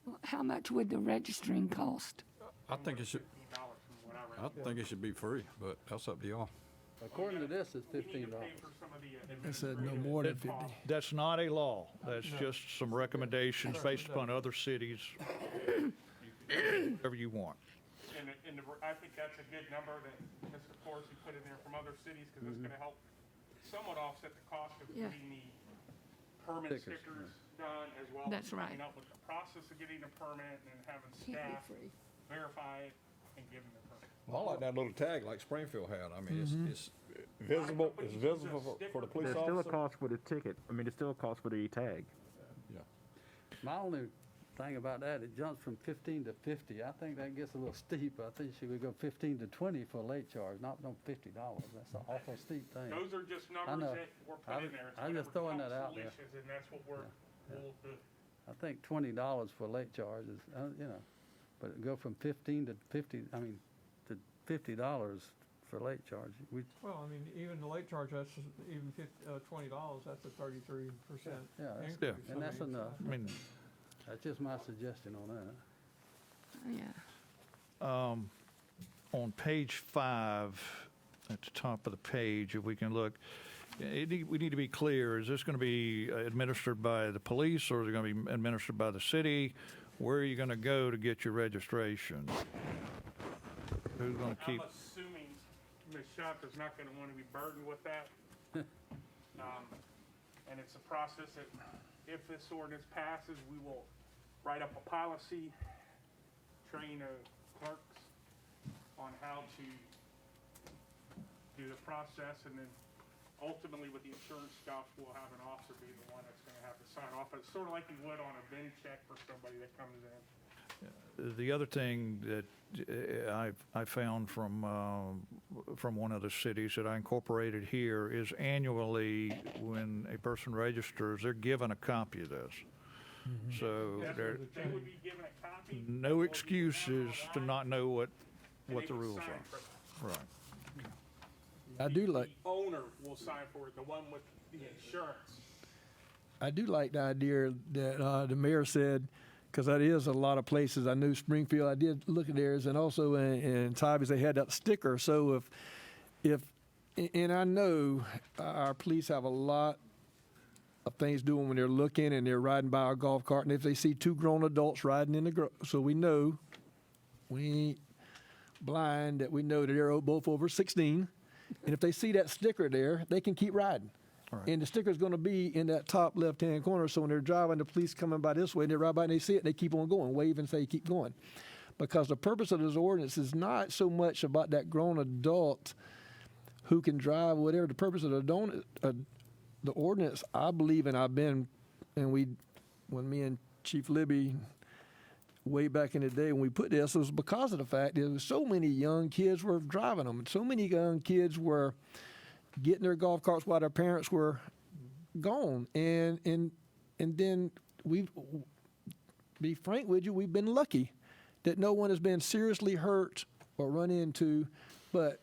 Well, how much would the registering cost? I think it should. $15 from whatever. I think it should be free, but that's up to y'all. According to this, it's We need $15. to pay for some of the it said no administrative more than 50. costs. That's not a law. That's just some recommendations based upon other cities. Whatever you want. And I think that's a good number that Mr. Corsi put in there from other cities, because it's gonna help somewhat offset the cost of Yeah. getting the permit Stickers, stickers done, as well as That's right. coming up with the process of getting a permit and then having Can't staff be free. verify it and give them the permit. Well, I like that little tag like Springfield had. I mean, it's visible, But it's you use a visible for the sticker. police There's still a officer. cost for the ticket. I mean, there's still a cost for the tag. Yeah. My only thing about that, it jumps from 15 to 50. I think that gets a little steep. I think she would go 15 to 20 for a late charge, not no $50. That's an awful steep thing. Those are just know. numbers that were put in there. It's I'm just whatever throwing that out council there. wishes, and that's what we'll do. I think $20 for late charge is, but it go from 15 to 50. I mean, to $50 for late charge. Well, I mean, even the late charge, that's even $20, that's a 33% Yeah, that's- increase. and that's enough. I mean, That's just my suggestion on that. Yeah. on page 5, at the top of the page, if we can look, we need to be clear, is this going to be administered by the police, or is it going to be administered by the city? Where are you going to go to get your registration? Who's going to keep? I'm assuming Ms. Shop is not going to want to be burdened with that. And it's a process that, if this ordinance passes, we will write up a policy, train clerks on how to do the process, and then ultimately with the insurance stuff, we'll have an officer be the one that's going to have to sign off. It's sort of like you would on a VIN check for somebody that comes in. The other thing that I found from one of the cities that I incorporated here is annually, when a person registers, they're given a copy of this. So there, They would be given a copy. no excuses to not know what and they the would rules sign are. for it. Right. I do like. The owner will sign for it, the one with the insurance. I do like the idea that the mayor said, because that is a lot of places. I know Springfield, I did look at theirs, and also in Tybee, they had that sticker. So and I know our police have a lot of things doing when they're looking and they're riding by our golf cart, and if they see two grown adults riding in so we know, we ain't blind, that we know that they're both over 16. And if they see that sticker there, they can keep riding. Right. And the sticker's going to be in that top left-hand corner, so when they're driving, the police coming by this way, and they ride by and they see it, they keep on going, wave and say, keep going. Because the purpose of this ordinance is not so much about that grown adult who can drive, whatever. The purpose of the ordinance, I believe, and I've been, and when me and Chief Libby, way back in the day when we put this, it was because of the fact that so many young kids were driving them. So many young kids were getting their golf carts while their parents were gone. And then be frank with you, we've been lucky that no one has been seriously hurt or run into. But,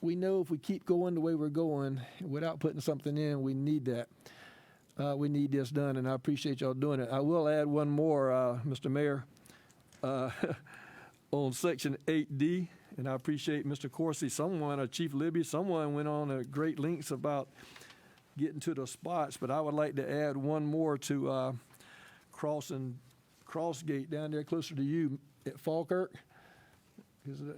we know if we keep going the way we're going without putting something in, we need that. We need this done, and I appreciate y'all doing it. I will add one more, Mr. Mayor, on Section 8D, and I appreciate Mr. Corsi. Chief Libby, someone went on a great lengths about getting to the spots, but I would like to add one more to Crossgate down there closer to you at Falkirk.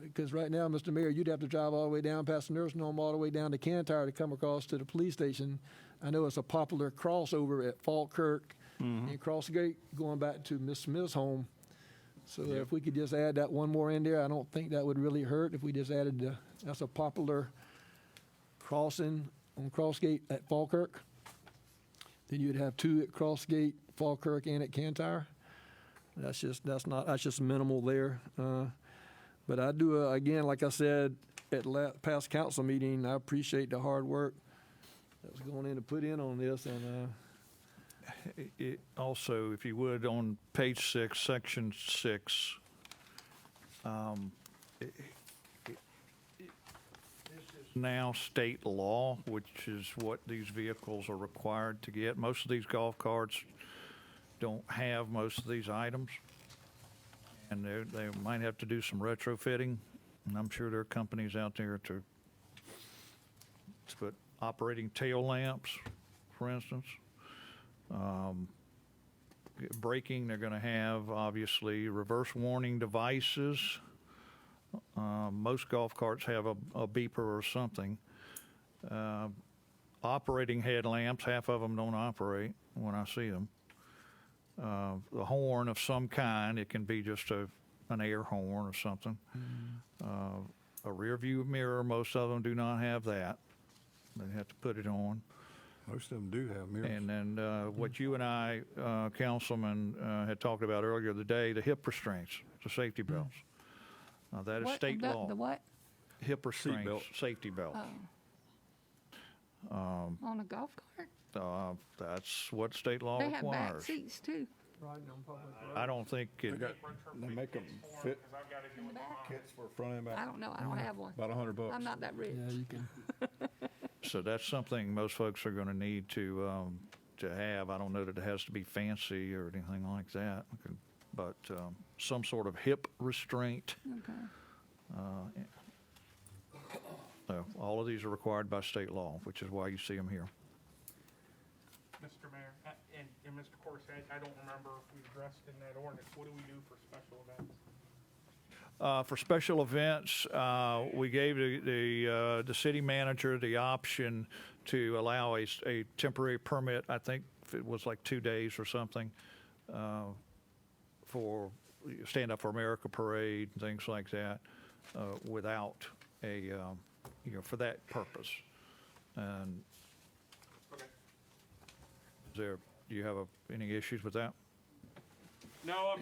Because right now, Mr. Mayor, you'd have to drive all the way down past the nursing home, all the way down to Cantyre to come across to the police station. I know it's a popular crossover at Falkirk and Crossgate, going back to Miss Smith's home. So if we could just add that one more in there, I don't think that would really hurt if we just added that's a popular crossing on Crossgate at Falkirk. Then you'd have two at Crossgate, Falkirk, and at Cantyre. That's just minimal there. But I do, again, like I said, at past council meeting, I appreciate the hard work that was going in to put in on this. And Also, if you would, on page 6, section 6, this is now state law, which is what these vehicles are required to get. Most of these golf carts don't have most of these items, and they might have to do some retrofitting, and I'm sure there are companies out there to put operating tail lamps, for instance. Braking, they're going to have, obviously, reverse warning devices. Most golf carts have a beeper or something. Operating headlamps, half of them don't operate when I see them. The horn of some kind, it can be just an air horn or something. A rear view mirror, most of them do not have that. They have to put it on. Most of them do have mirrors. And then what you and I, Councilman, had talked about earlier today, the hip restraints, the safety belts. That is state law. The what? Hip restraints, safety belts. On a golf cart? That's what state law They have back requires. seats too. Riding on public roads. I don't think it, They make them fit In the back? kits for front and back. I don't know. I don't have one. About $100. I'm not that rich. yeah, you can. so that's something most folks are going to need to have. I don't know that it has to be fancy or anything like that, but some sort of hip restraint. Okay. All of these are required by state law, which is why you see them here. Mr. Mayor, and Mr. Corsi, I don't remember if we addressed in that ordinance, what do we do for special events? For special events, we gave the city manager the option to allow a temporary permit. I think it was like 2 days or something, for Stand Up for America parade and things like that, without for that purpose. And Okay. do you have any issues with that? No,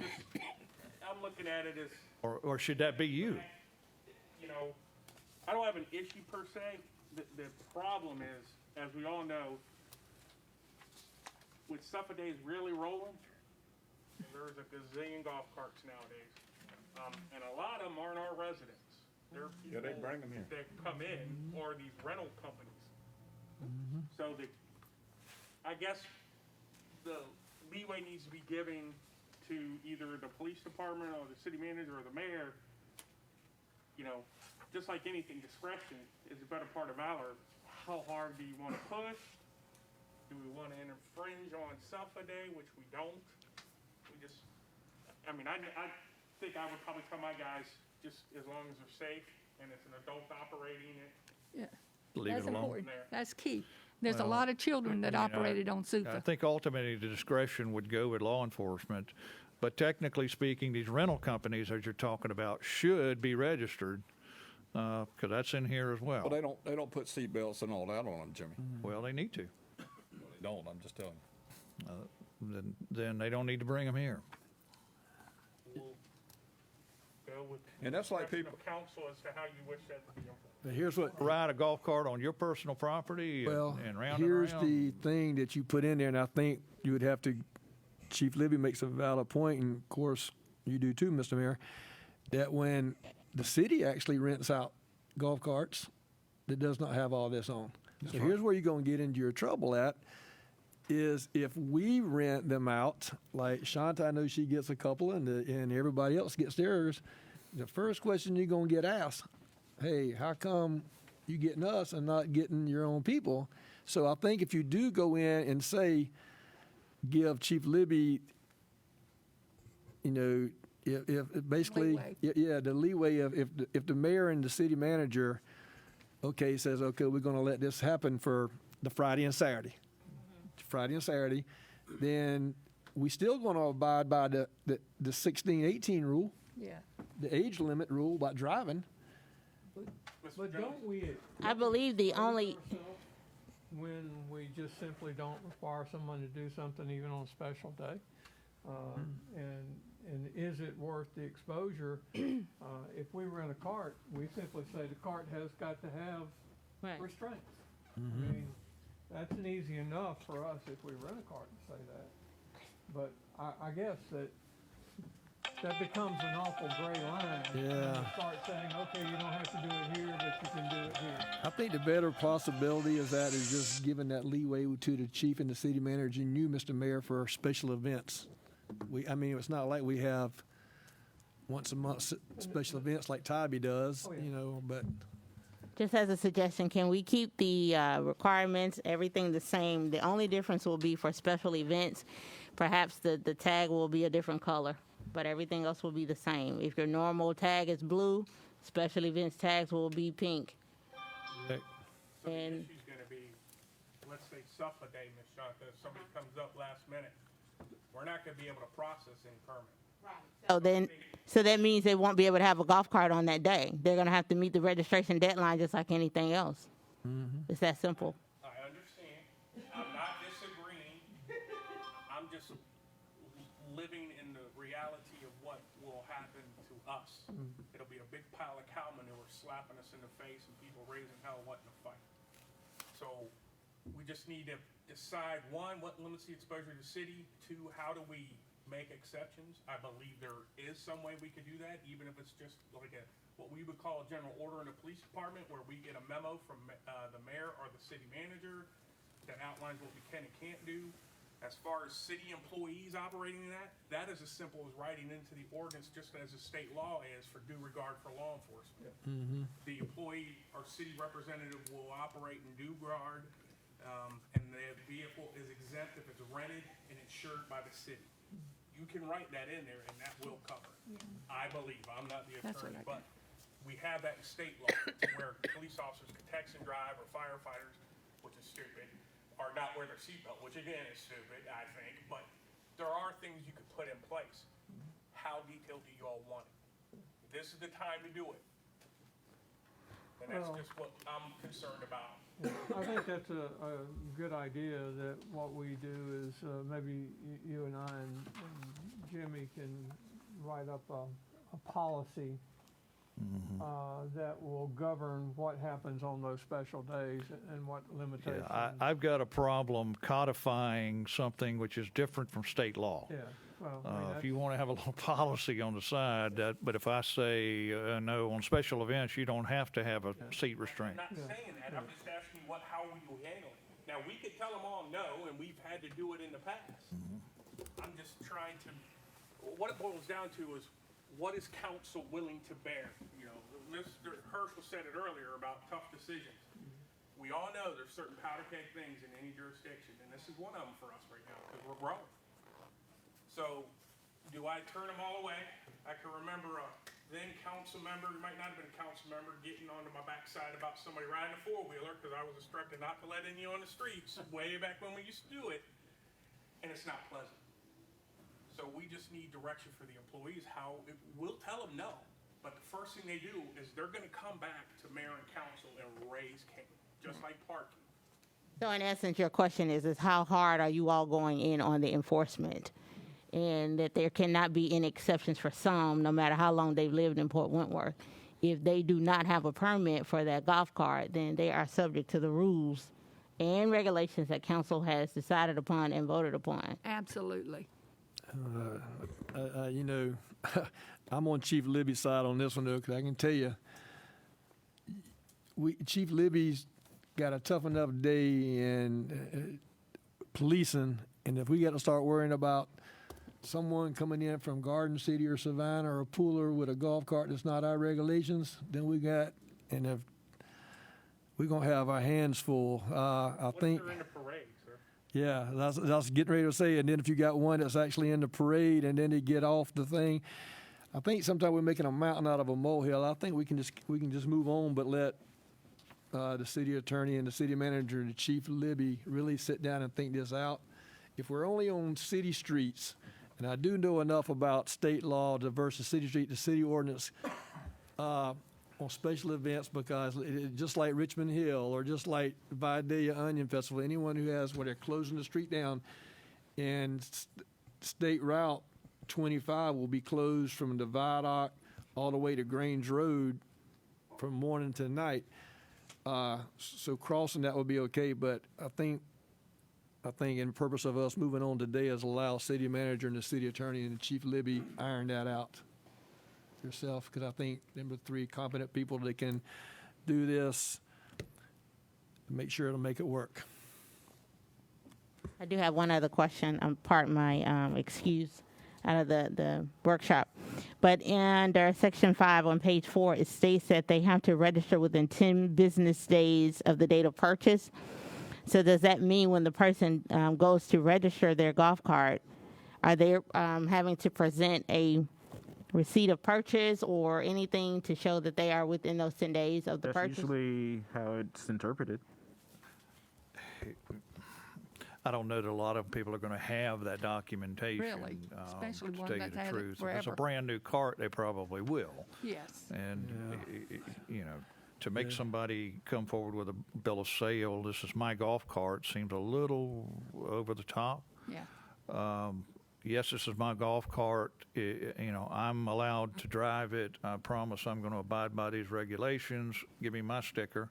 I'm looking at it as, Or should that be you? you know, I don't have an issue per se. The problem is, as we all know, with Suffolk Days really rolling, there's a gazillion golf carts nowadays. And a lot of them aren't our residents. They're people they bring 'em here. that come in, or these rental companies. So I guess the leeway needs to be given to either the police department or the city manager or the mayor. You know, just like anything, discretion is a better part of valor. How hard do you want to push? Do we want to infringe on Suffolk Day, which we don't? I think I would probably tell my guys, just as long as they're safe and it's an adult operating it. Yeah. Leave That's it alone. important. That's key. There's a Well, lot of children that I mean, operated on I Sufa. think ultimately the discretion would go with law enforcement, but technically speaking, these rental companies, as you're talking about, should be registered, because that's in here as well. Well, they don't put seatbelts and all that on them, Jimmy. Well, they need to. They don't, I'm just telling you. Then they don't need to bring them here. We'll go with And that's like discretion people- of council as to how you wish that to be implemented. But here's what, Ride a golf cart on your personal property well, and round here's and around. the thing that you put in there, and I think you would have to, Chief Libby makes a valid point, and of course, you do too, Mr. Mayor, that when the city actually rents out golf carts, that does not have all this on. So here's where you're gonna get into your trouble at, is if we rent them out, like Shanta, I know she gets a couple, and everybody else gets theirs, the first question you're gonna get asked, hey, how come you getting us and not getting your own people? So I think if you do go in and say, give Chief Libby, you know, if basically, Leeway. yeah, the leeway of if the mayor and the city manager, okay, says, okay, we're gonna let this happen for the Friday and Saturday, then we still gonna abide by the 16, 18 rule, Yeah. the age limit rule about driving. But don't we? I believe the only, When we just simply don't require someone to do something even on a special day? And is it worth the exposure? If we rent a cart, we simply say the cart has got to have right. restraints. I mean, that's an easy enough for us if we rent a cart to say that. But I guess that becomes an awful gray line. Yeah. You start saying, okay, you don't have to do it here, but you can do it here. I think the better possibility is just giving that leeway to the chief and the city manager and you, Mr. Mayor, for special events. It's not like we have once a month special events like Tybee does, you know, but Just as a suggestion, can we keep the requirements, everything the same? The only difference will be for special events. Perhaps the tag will be a different color, but everything else will be the same. If your normal tag is blue, special events tags will be pink. So the And- issue's gonna be, let's say Suffolk Day, Ms. Shanta, if somebody comes up last minute, we're not gonna be able to process any permit. So that means they won't be able to have a golf cart on that day. They're gonna have to meet the registration deadline just like anything else. It's that simple. I understand. I'm not disagreeing. I'm just living in the reality of what will happen to us. It'll be a big pile of cow manure slapping us in the face and people raising hell what in a fight. So we just need to decide, one, what limits the exposure to the city? Two, how do we make exceptions? I believe there is some way we could do that, even if it's just like what we would call a general order in the police department, where we get a memo from the mayor or the city manager that outlines what we can and can't do. As far as city employees operating that is as simple as writing into the ordinance, just as the state law is for due regard for law enforcement. The employee or city representative will operate in due regard, and the vehicle is exempt if it's rented and insured by the city. You can write that in there and that will cover it. I believe, I'm not the That's what attorney, I but we have that in state law where police officers can text and drive, or firefighters, which is stupid, or not wear their seatbelt, which again is stupid, I think, but there are things you could put in place. How detailed do you all want it? This is the time to do it. And that's Well, just what I'm concerned about. I think that's a good idea, that what we do is maybe you and I and Jimmy can write up a policy that will govern what happens on those special days and what limitations. Yeah, I've got a problem codifying something which is different from state law. Yeah, well, I mean, If you want to have a little policy on the side, but if I say, no, on special events, you don't have to have a seat restraint. I'm not saying that, I'm just asking how will you handle it? Now, we could tell them all no, and we've had to do it in the past. I'm just trying to, what it boils down to is, what is council willing to bear? You know, Mr. Herschel said it earlier about tough decisions. We all know there's certain powder keg things in any jurisdiction, and this is one of them for us right now, because we're growing. So, do I turn them all away? I can remember a then council member, who might not have been a council member, getting onto my backside about somebody riding a four-wheeler, because I was instructed not to let any on the streets way back when we used to do it, and it's not pleasant. So we just need direction for the employees, we'll tell them no, but the first thing they do is they're gonna come back to mayor and council and raise Cain, just like parking. So in essence, your question is how hard are you all going in on the enforcement? And that there cannot be any exceptions for some, no matter how long they've lived in Port Wentworth. If they do not have a permit for that golf cart, then they are subject to the rules and regulations that council has decided upon and voted upon. Absolutely. You know, I'm on Chief Libby's side on this one, though, because I can tell you, Chief Libby's got a tough enough day in policing, and if we got to start worrying about someone coming in from Garden City or Savannah or Pooler with a golf cart that's not our regulations, then we're going to have our hands full. I think. They're in the parade, sir. Yeah, that's getting ready to say. And then if you got one that's actually in the parade and then they get off the thing, I think sometimes we're making a mountain out of a molehill. I think we can just move on, but let the city attorney and the city manager and the Chief Libby really sit down and think this out. If we're only on city streets, and I do know enough about state law versus city street, the city ordinance on special events, because just like Richmond Hill or just like Vidalia Onion Festival, anyone who has where they're closing the street down, and State Route 25 will be closed from the Viaduct all the way to Grange Road from morning to night. So crossing that would be okay, but I think in the purpose of us moving on today is allow city manager and the city attorney and the Chief Libby iron that out yourself, because I think number 3, competent people that can do this and make sure it'll make it work. I do have one other question. Pardon my excuse out of the workshop. But under section 5 on page 4, it states that they have to register within 10 business days of the date of purchase. So does that mean when the person goes to register their golf cart, are they having to present a receipt of purchase or anything to show that they are within those 10 days of the purchase? That's usually how it's interpreted. I don't know that a lot of people are going to have that documentation. Really? Especially to one tell you that's the had it truth. If it's a forever. brand new cart, they probably will. Yes. And, you know, to make somebody come forward with a bill of sale, this is my golf cart, seems a little over the top. Yeah. Yes, this is my golf cart. You know, I'm allowed to drive it. I promise I'm going to abide by these regulations. Give me my sticker.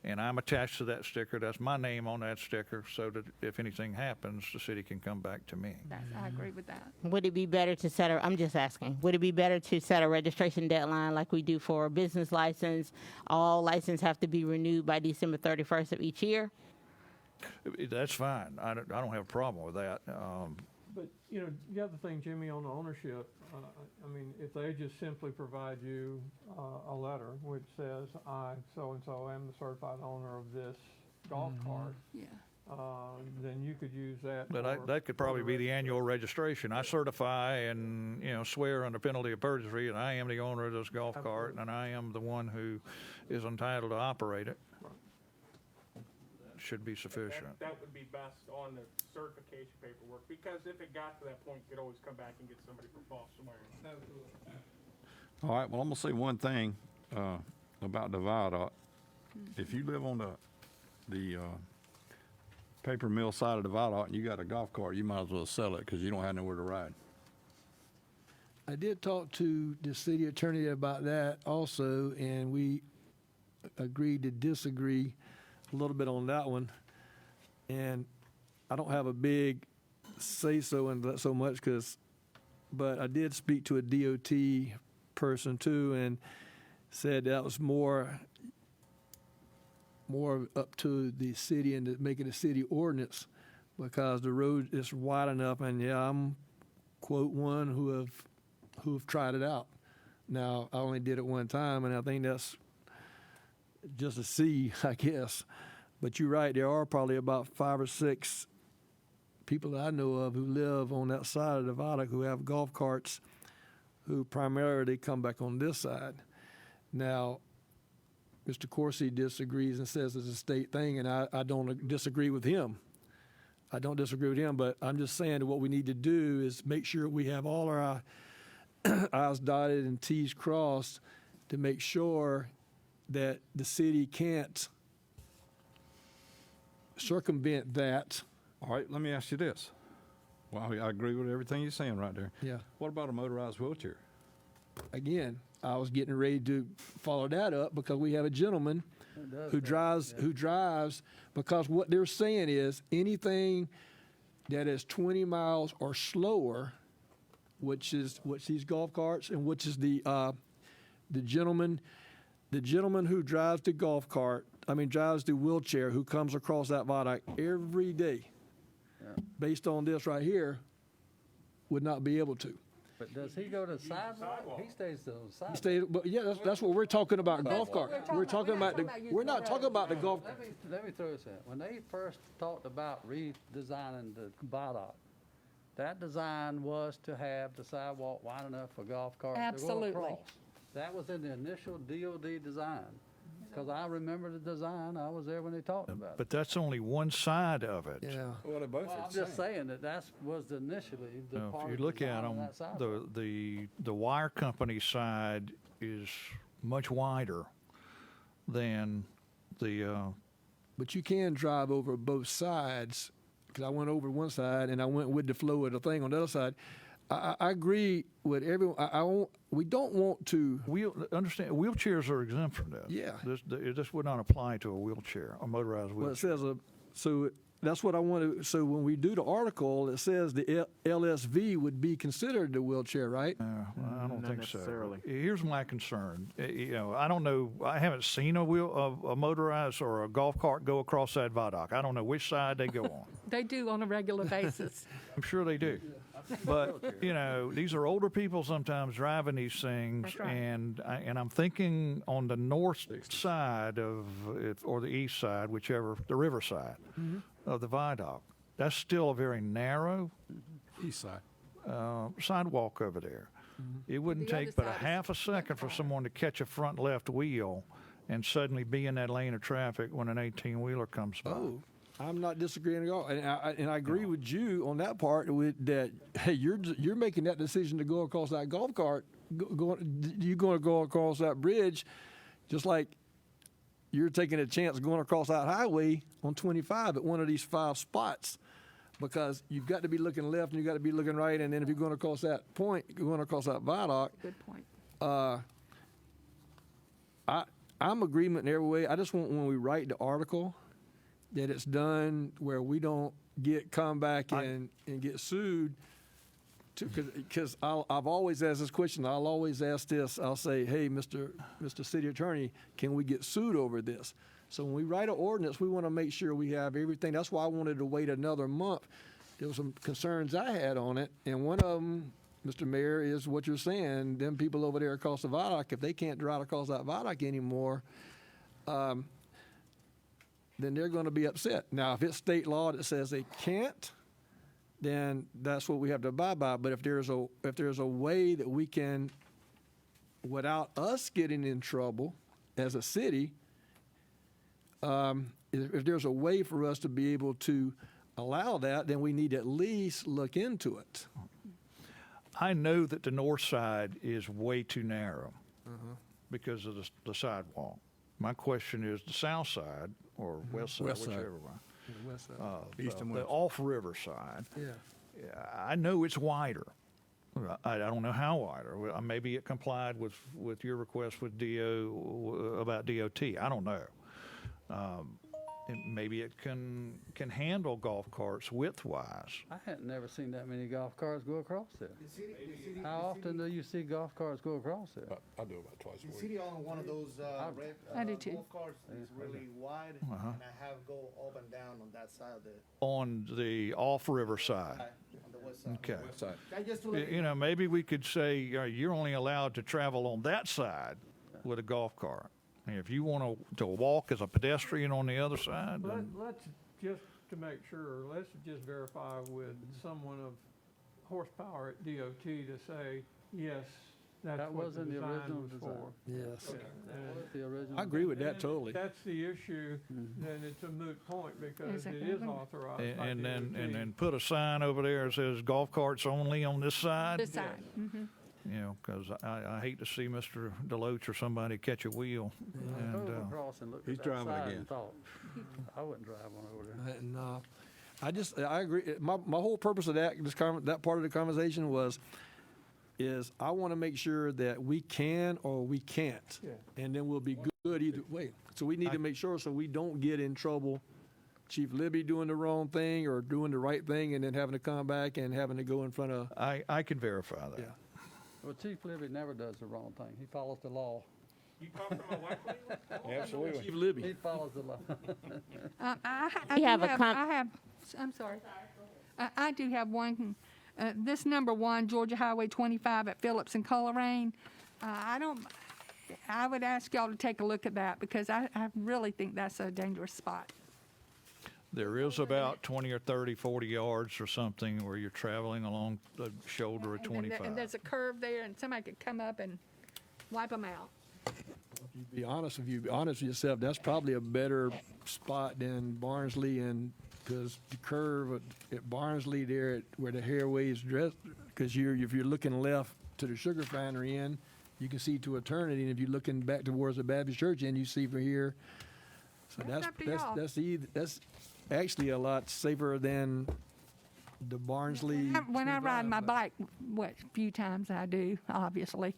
And I'm attached to that sticker. That's my name on that sticker, so that if anything happens, the city can come back to me. I agree with that. Would it be better to set I'm just asking, would it be better to set a registration deadline like we do for a business license? All licenses have to be renewed by December 31st of each year? That's fine. I don't have a problem with that. But, you know, the other thing, Jimmy, on the ownership, I mean, if they just simply provide you a letter which says, I, so-and-so, am the certified owner of this golf cart, Yeah. then you could use that. But for- that could probably be the annual registration. I certify and, swear under penalty of perjury, and I am the owner of this golf cart, and I am the one who is entitled to operate it. Should be sufficient. That would be best on the certification paperwork, because if it got to that point, you could always come back and get somebody for false swearing. All right, well, I'm gonna say one thing, about the viaduct. If you live on the paper mill side of the viaduct and you got a golf cart, you might as well sell it, because you don't have nowhere to ride. I did talk to the city attorney about that also, and we agreed to disagree a little bit on that one. And I don't have a big say-so in that so much, but I did speak to a DOT person too, and said that was more up to the city and making a city ordinance, because the road is wide enough. And yeah, I'm quote one who have tried it out. Now, I only did it one time, and I think that's just a C, I guess. But you're right, there are probably about 5 or 6 people that I know of who live on that side of the viaduct who have golf carts, who primarily come back on this side. Now, Mr. Corsi disagrees and says it's a state thing, and I don't disagree with him. I don't disagree with him, but I'm just saying that what we need to do is make sure we have all our I's dotted and T's crossed to make sure that the city can't circumvent that. All right, let me ask you this. Well, I agree with everything you're saying right there. Yeah. What about a motorized wheelchair? Again, I was getting ready to follow that up, because we have a gentleman who drives, because what they're saying is anything that is 20 miles or slower, which these golf carts, and which is the gentleman who drives the golf cart, drives the wheelchair, who comes across that viaduct every day, based on this right here, would not be able to. But does he go to the sidewalk? He stays to the sidewalk. But yeah, that's what we're talking about, golf cart. We're not talking about the golf. Let me throw this out. When they first talked about redesigning the viaduct, that design was to have the sidewalk wide enough for golf carts to go Absolutely. across. That was in the initial DOD design. Because I remember the design, I was there when they talked about it. But that's only one side of it. Yeah. Well, they both Well, I'm just saying that was initially the Now, part if you of look at design of them, that sidewalk. the wire company side is much wider than the, But you can drive over both sides, because I went over one side and I went with the flow of the thing on the other side. I agree with everyone. We don't want to. understand, wheelchairs are exempt from this. Yeah. This would not apply to a wheelchair, a motorized Well, wheelchair. it says so. That's what I want to. So when we do the article, it says the LSV would be considered the wheelchair, right? I don't Not think so. necessarily. Here's my concern. I don't know. I haven't seen a motorized or a golf cart go across that viaduct. I don't know which side they go on. They do on a regular basis. I'm sure they do. But, these are older people sometimes driving these things. That's right. And I'm thinking on the north side or the east side, whichever, the river side of the viaduct. That's still a very narrow East side. sidewalk over there. It wouldn't The other take but a side is half a second for someone to catch a front left wheel and suddenly be in that lane of traffic when an 18-wheeler comes by. Oh, I'm not disagreeing at all, and I agree with you on that part. That hey, you're making that decision to go across that golf cart. You're going to go across that bridge, just like you're taking a chance going across that highway on 25 at one of these 5 spots, because you've got to be looking left and you've got to be looking right, and then if you're going across that point, you're going across that viaduct. Good point. I'm agreement in every way. I just want, when we write the article, that it's done where we don't come back and get sued. Because I've always asked this question. I'll always ask this. I'll say, hey, Mr. City Attorney, can we get sued over this? So when we write an ordinance, we want to make sure we have everything. That's why I wanted to wait another month. There were some concerns I had on it, and one of them, Mr. Mayor, is what you're saying. Them people over there across the viaduct, if they can't drive across that viaduct anymore, then they're going to be upset. Now, if it's state law that says they can't, then that's what we have to abide by. But if there's a way that we can, without us getting in trouble as a city, if there's a way for us to be able to allow that, then we need to at least look into it. I know that the north side is way too narrow because of the sidewalk. My question is the south side or west side, West side. whichever one. The west side. East and The west. off-river side. Yeah. I know it's wider. I don't know how wider. Well, maybe it complied with your request with about DOT. I don't know. And maybe it can handle golf carts width-wise. I had never seen that many golf carts go across there. How often do you see golf carts go across there? I do about twice a The week. city on one of those red I do too. golf carts is really wide, and I have go up and down on that side of the On the off-river side. on the west side. Okay. West side. I just to let You know, maybe we could say you're only allowed to travel on that side with a golf cart. And if you want to walk as a pedestrian on the other side, then Let's just to make sure, let's just verify with someone of horsepower at DOT to say, yes, that's That what the was in the design original was design. for. Yes. The original. I agree with that And totally. if that's the issue, then it's a moot point because it Exactly. is authorized by and DOT. then put a sign over there that says golf carts only on this side. This side. You know, because I hate to see Mr. Deloach or somebody catch a wheel. I And drove across and looked he's at that driving side again. and thought, I wouldn't drive one over there. And I agree. My whole purpose of that part of the conversation is I want to make sure that we can or we can't, Yeah. and then we'll be good either way. So we need to make sure so we don't get in trouble. Chief Libby doing the wrong thing or doing the right thing and then having to come back and having to go in front of. I can verify that. Yeah. Well, Chief Libby never does the wrong thing. He follows the law. You talking to my wife, Leland? Absolutely. Chief Libby. He follows the law. I We have a I'm sorry. I do have one. This number 1, Georgia Highway 25 at Phillips and Coleraine. I would ask y'all to take a look at that because I really think that's a dangerous spot. There is about 20 or 30, 40 yards or something where you're traveling along the shoulder of And 25. there's a curve there, and somebody could come up and wipe them out. Be honest with yourself, that's probably a better spot than Barnsley, and because the curve at Barnsley there where the Hairway is dressed, because if you're looking left to the sugar refinery end, you can see to eternity, and if you're looking back towards the Baptist church end, you see from here. So That's up to y'all. that's actually a lot safer than the Barnsley. When I ride my bike, what few times I do, obviously,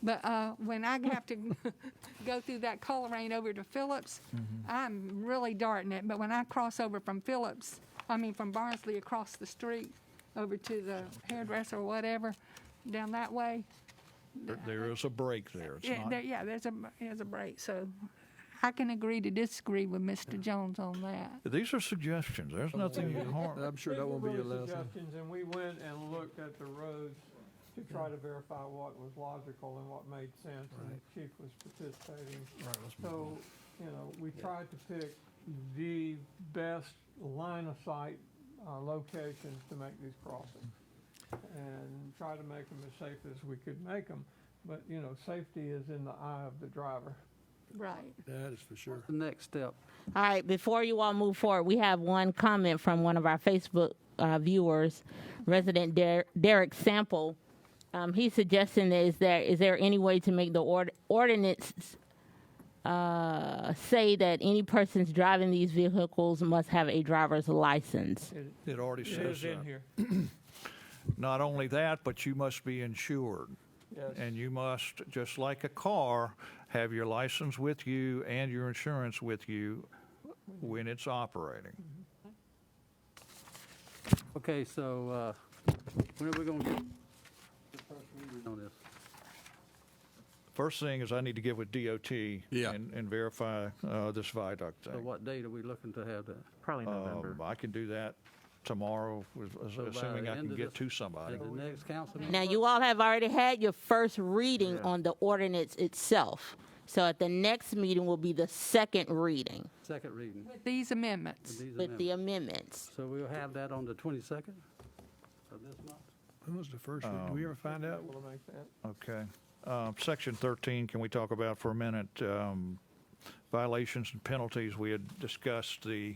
but when I have to go through that Coleraine over to Phillips, I'm really darting it. But when I cross over from from Barnsley across the street over to the hairdresser or whatever, down that way, There is a break there. It's not. there's a break. So I can agree to disagree with Mr. Jones on that. These are suggestions. There's nothing harm. I'm sure that These won't were be a really lesson. suggestions, and we went and looked at the roads to try to verify what was logical and what made sense, and the chief was participating. So, we tried to pick the best line of sight locations to make these crossings and try to make them as safe as we could make them. But, safety is in the eye of the driver. Right. That is for sure. The next step. All right, before you all move forward, we have one comment from one of our Facebook viewers, resident Derek Sample. He's suggesting is there any way to make the ordinance say that any persons driving these vehicles must have a driver's license? It already It says is in that. here. Not only that, but you must be insured. Yes. And you must, just like a car, have your license with you and your insurance with you when it's operating. Okay, so when are we going to get the first reading on this? first thing is I need to get with DOT and verify this viaduct So thing. what date are we looking to have that? Probably November. I can do that tomorrow, So by assuming the I end can of get this- to somebody. At the next council meeting? Now, you all have already had your first reading on the ordinance itself. So at the next meeting will be the second reading Second reading. With these amendments. These with the amendments. amendments. So we'll have that on the 22nd of this month? When was the first reading? Do we ever find out? Able to make that. Okay. Section 13, can we talk about for a minute? Violations and penalties, we had discussed the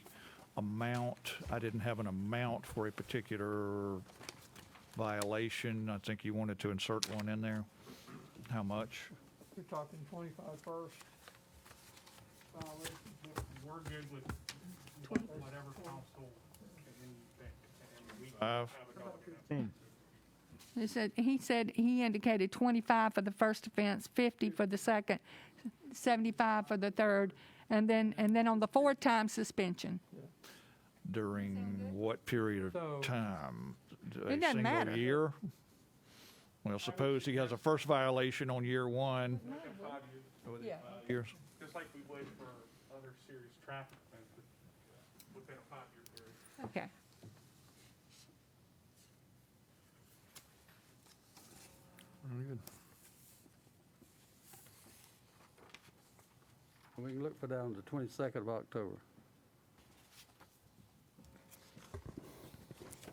amount. I didn't have an amount for a particular violation. I think you wanted to insert one in there. How much? You're talking 25 first. We're good with whatever council can think. And we Five. have a dollar. He said he indicated 25 for the first offense, 50 for the second, 75 for the third, and then on the fourth time, suspension. During what period So- of time? A It doesn't matter. single year? Well, suppose he has a first violation on year one. Within 5 years, Yeah. Years. just like we would for other serious traffic offenses within a 5-year period. Okay. We can look for that on the 22nd of October.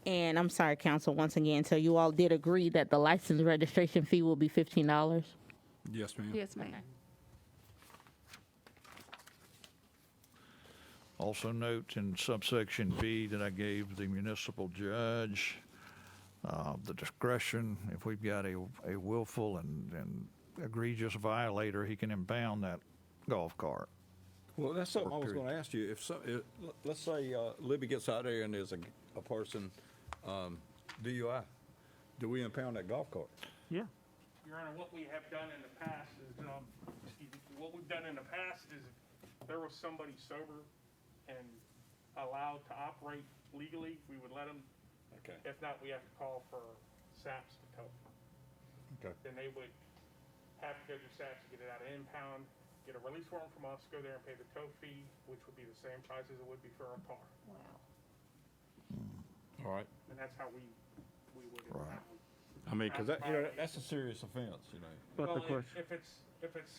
And I'm sorry, council, once again, so you all did agree that the license registration fee will be $15? Yes, ma'am. Yes, ma'am. Also note in subsection B that I gave the municipal judge the discretion, if we've got a willful and egregious violator, he can impound that golf cart. Well, that's something I was period. going to ask you. Let's say Libby gets out there and there's a person DUI. Do we impound that golf cart? Yeah. Your Honor, what we have done in the past is, excuse me, what we've done in the past is if there was somebody sober and allowed to operate legally, we would let them. Okay. If not, we have to call for SAPS to tow. Okay. Then they would have to go through SAPS to get it out of impound, get a release form from us, go there and pay the tow fee, which would be the same price as it would be for a car. All right. And that's how we would Right. impound. I mean, because that's a serious offense, you know. But the Well, question, if it's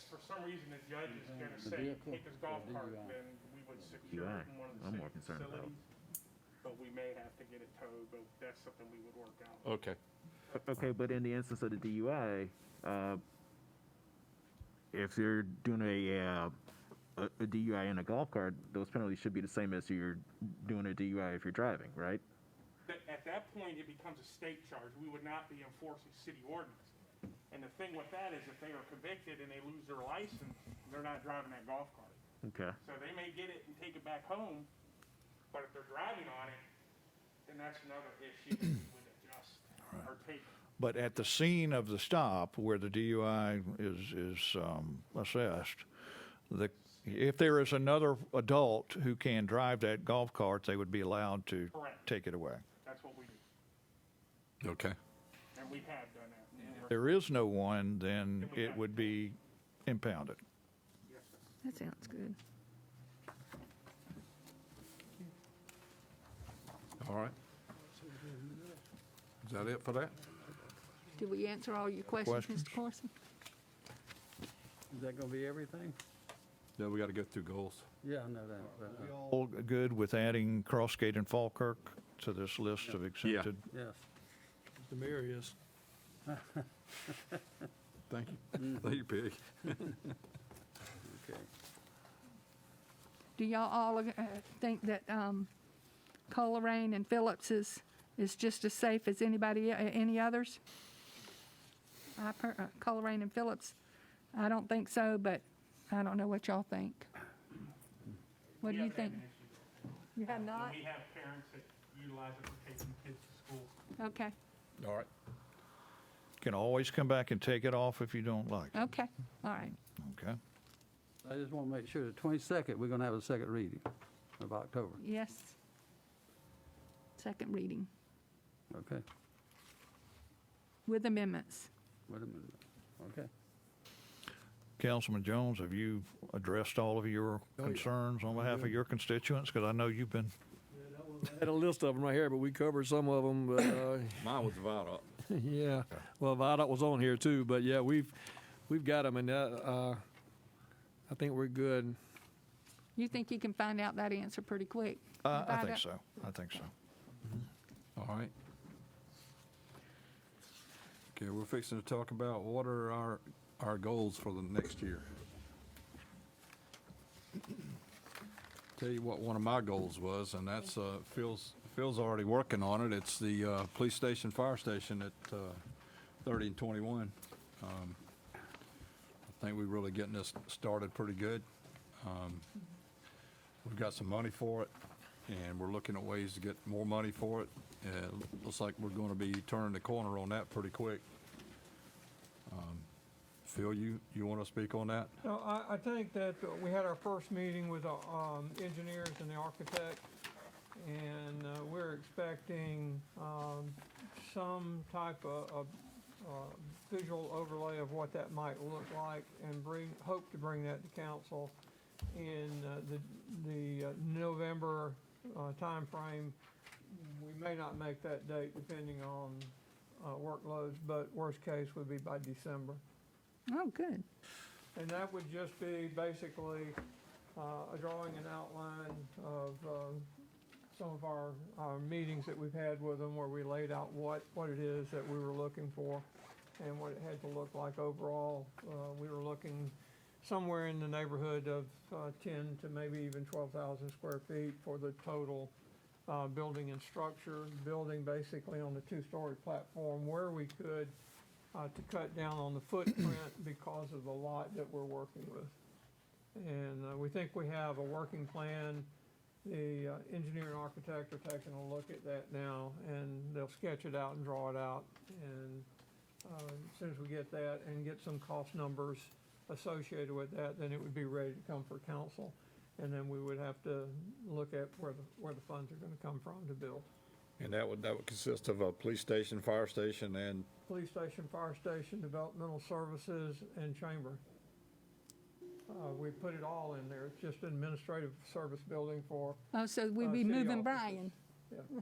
for some reason the judge is gonna The say, vehicle take his golf or cart, DUI? then we would secure it in one of the I'm city more concerned about. facilities. But we may have to get it towed, but that's something we would work out. Okay. okay, but in the instance of the DUI, if you're doing a DUI in a golf cart, those penalties should be the same as you're doing a DUI if you're driving, right? At that point, it becomes a state charge. We would not be enforcing city ordinance. And the thing with that is if they are convicted and they lose their license, they're not driving that golf cart. Okay. So they may get it and take it back home, but if they're driving on it, then that's another issue that we would adjust or take. But at the scene of the stop where the DUI is assessed, if there is another adult who can drive that golf cart, they would be allowed to Correct. take it away. That's what we do. Okay. And we have done that. If there is no one, then it would be impounded. Yes, sir. That sounds good. All right. Is that it for that? Did we answer all your questions, Questions? Mr. Corson? Is that gonna be everything? Then we got to go through goals. Yeah, I know that, but, All good with adding Crossgate and Falkirk to this list of exempted? yes. The mayor is. Thank you. Thank you, Pig. Okay. Do y'all all think that Coleraine and Phillips is just as safe as any others? Coleraine and Phillips, I don't think so, but I don't know what y'all think. What do you think? You have not? We have parents that utilize it for taking kids to school. Okay, All right. Can always come back and take it off if you don't like it. okay, all right. Okay. I just want to make sure the 22nd, we're going to have a second reading of October. Yes. Second reading Okay, with amendments. wait a minute. Okay. Councilman Jones, have you addressed all of your concerns on behalf of your constituents? Because I know you've been. I had a list of them right here, but we covered some of them. But Mine was the viaduct. yeah, well, Viaduct was on here too. But yeah, we've got them, and I think we're good. You think you can find out that answer pretty quick? I think so. I think so. All right. Okay, we're fixing to talk about what are our goals for the next year. Tell you what one of my goals was, and that's Phil's already working on it. It's the police station, fire station at 30 and 21. I think we're really getting this started pretty good. We've got some money for it, and we're looking at ways to get more money for it. Looks like we're going to be turning the corner on that pretty quick. Phil, you want to speak on that? No, I think that we had our first meeting with the engineers and the architect, and we're expecting some type of visual overlay of what that might look like, and hope to bring that to council in the November timeframe. We may not make that date depending on workloads, but worst case would be by December. Oh, good. And that would just be basically a drawing and outline of some of our meetings that we've had with them, where we laid out what it is that we were looking for and what it had to look like overall. We were looking somewhere in the neighborhood of 10 to maybe even 12,000 square feet for the total building and structure. Building basically on the two-story platform where we could to cut down on the footprint because of the lot that we're working with. And we think we have a working plan. The engineer and architect are taking a look at that now, and they'll sketch it out and draw it out. And as soon as we get that and get some cost numbers associated with that, then it would be ready to come for council. And then we would have to look at where the funds are going to come from to build. And that would consist of a police station, fire station, and Police station, fire station, developmental services, and chamber. We put it all in there. It's just an administrative service building for. Oh, so we'd be city moving offices. Brian. Yeah.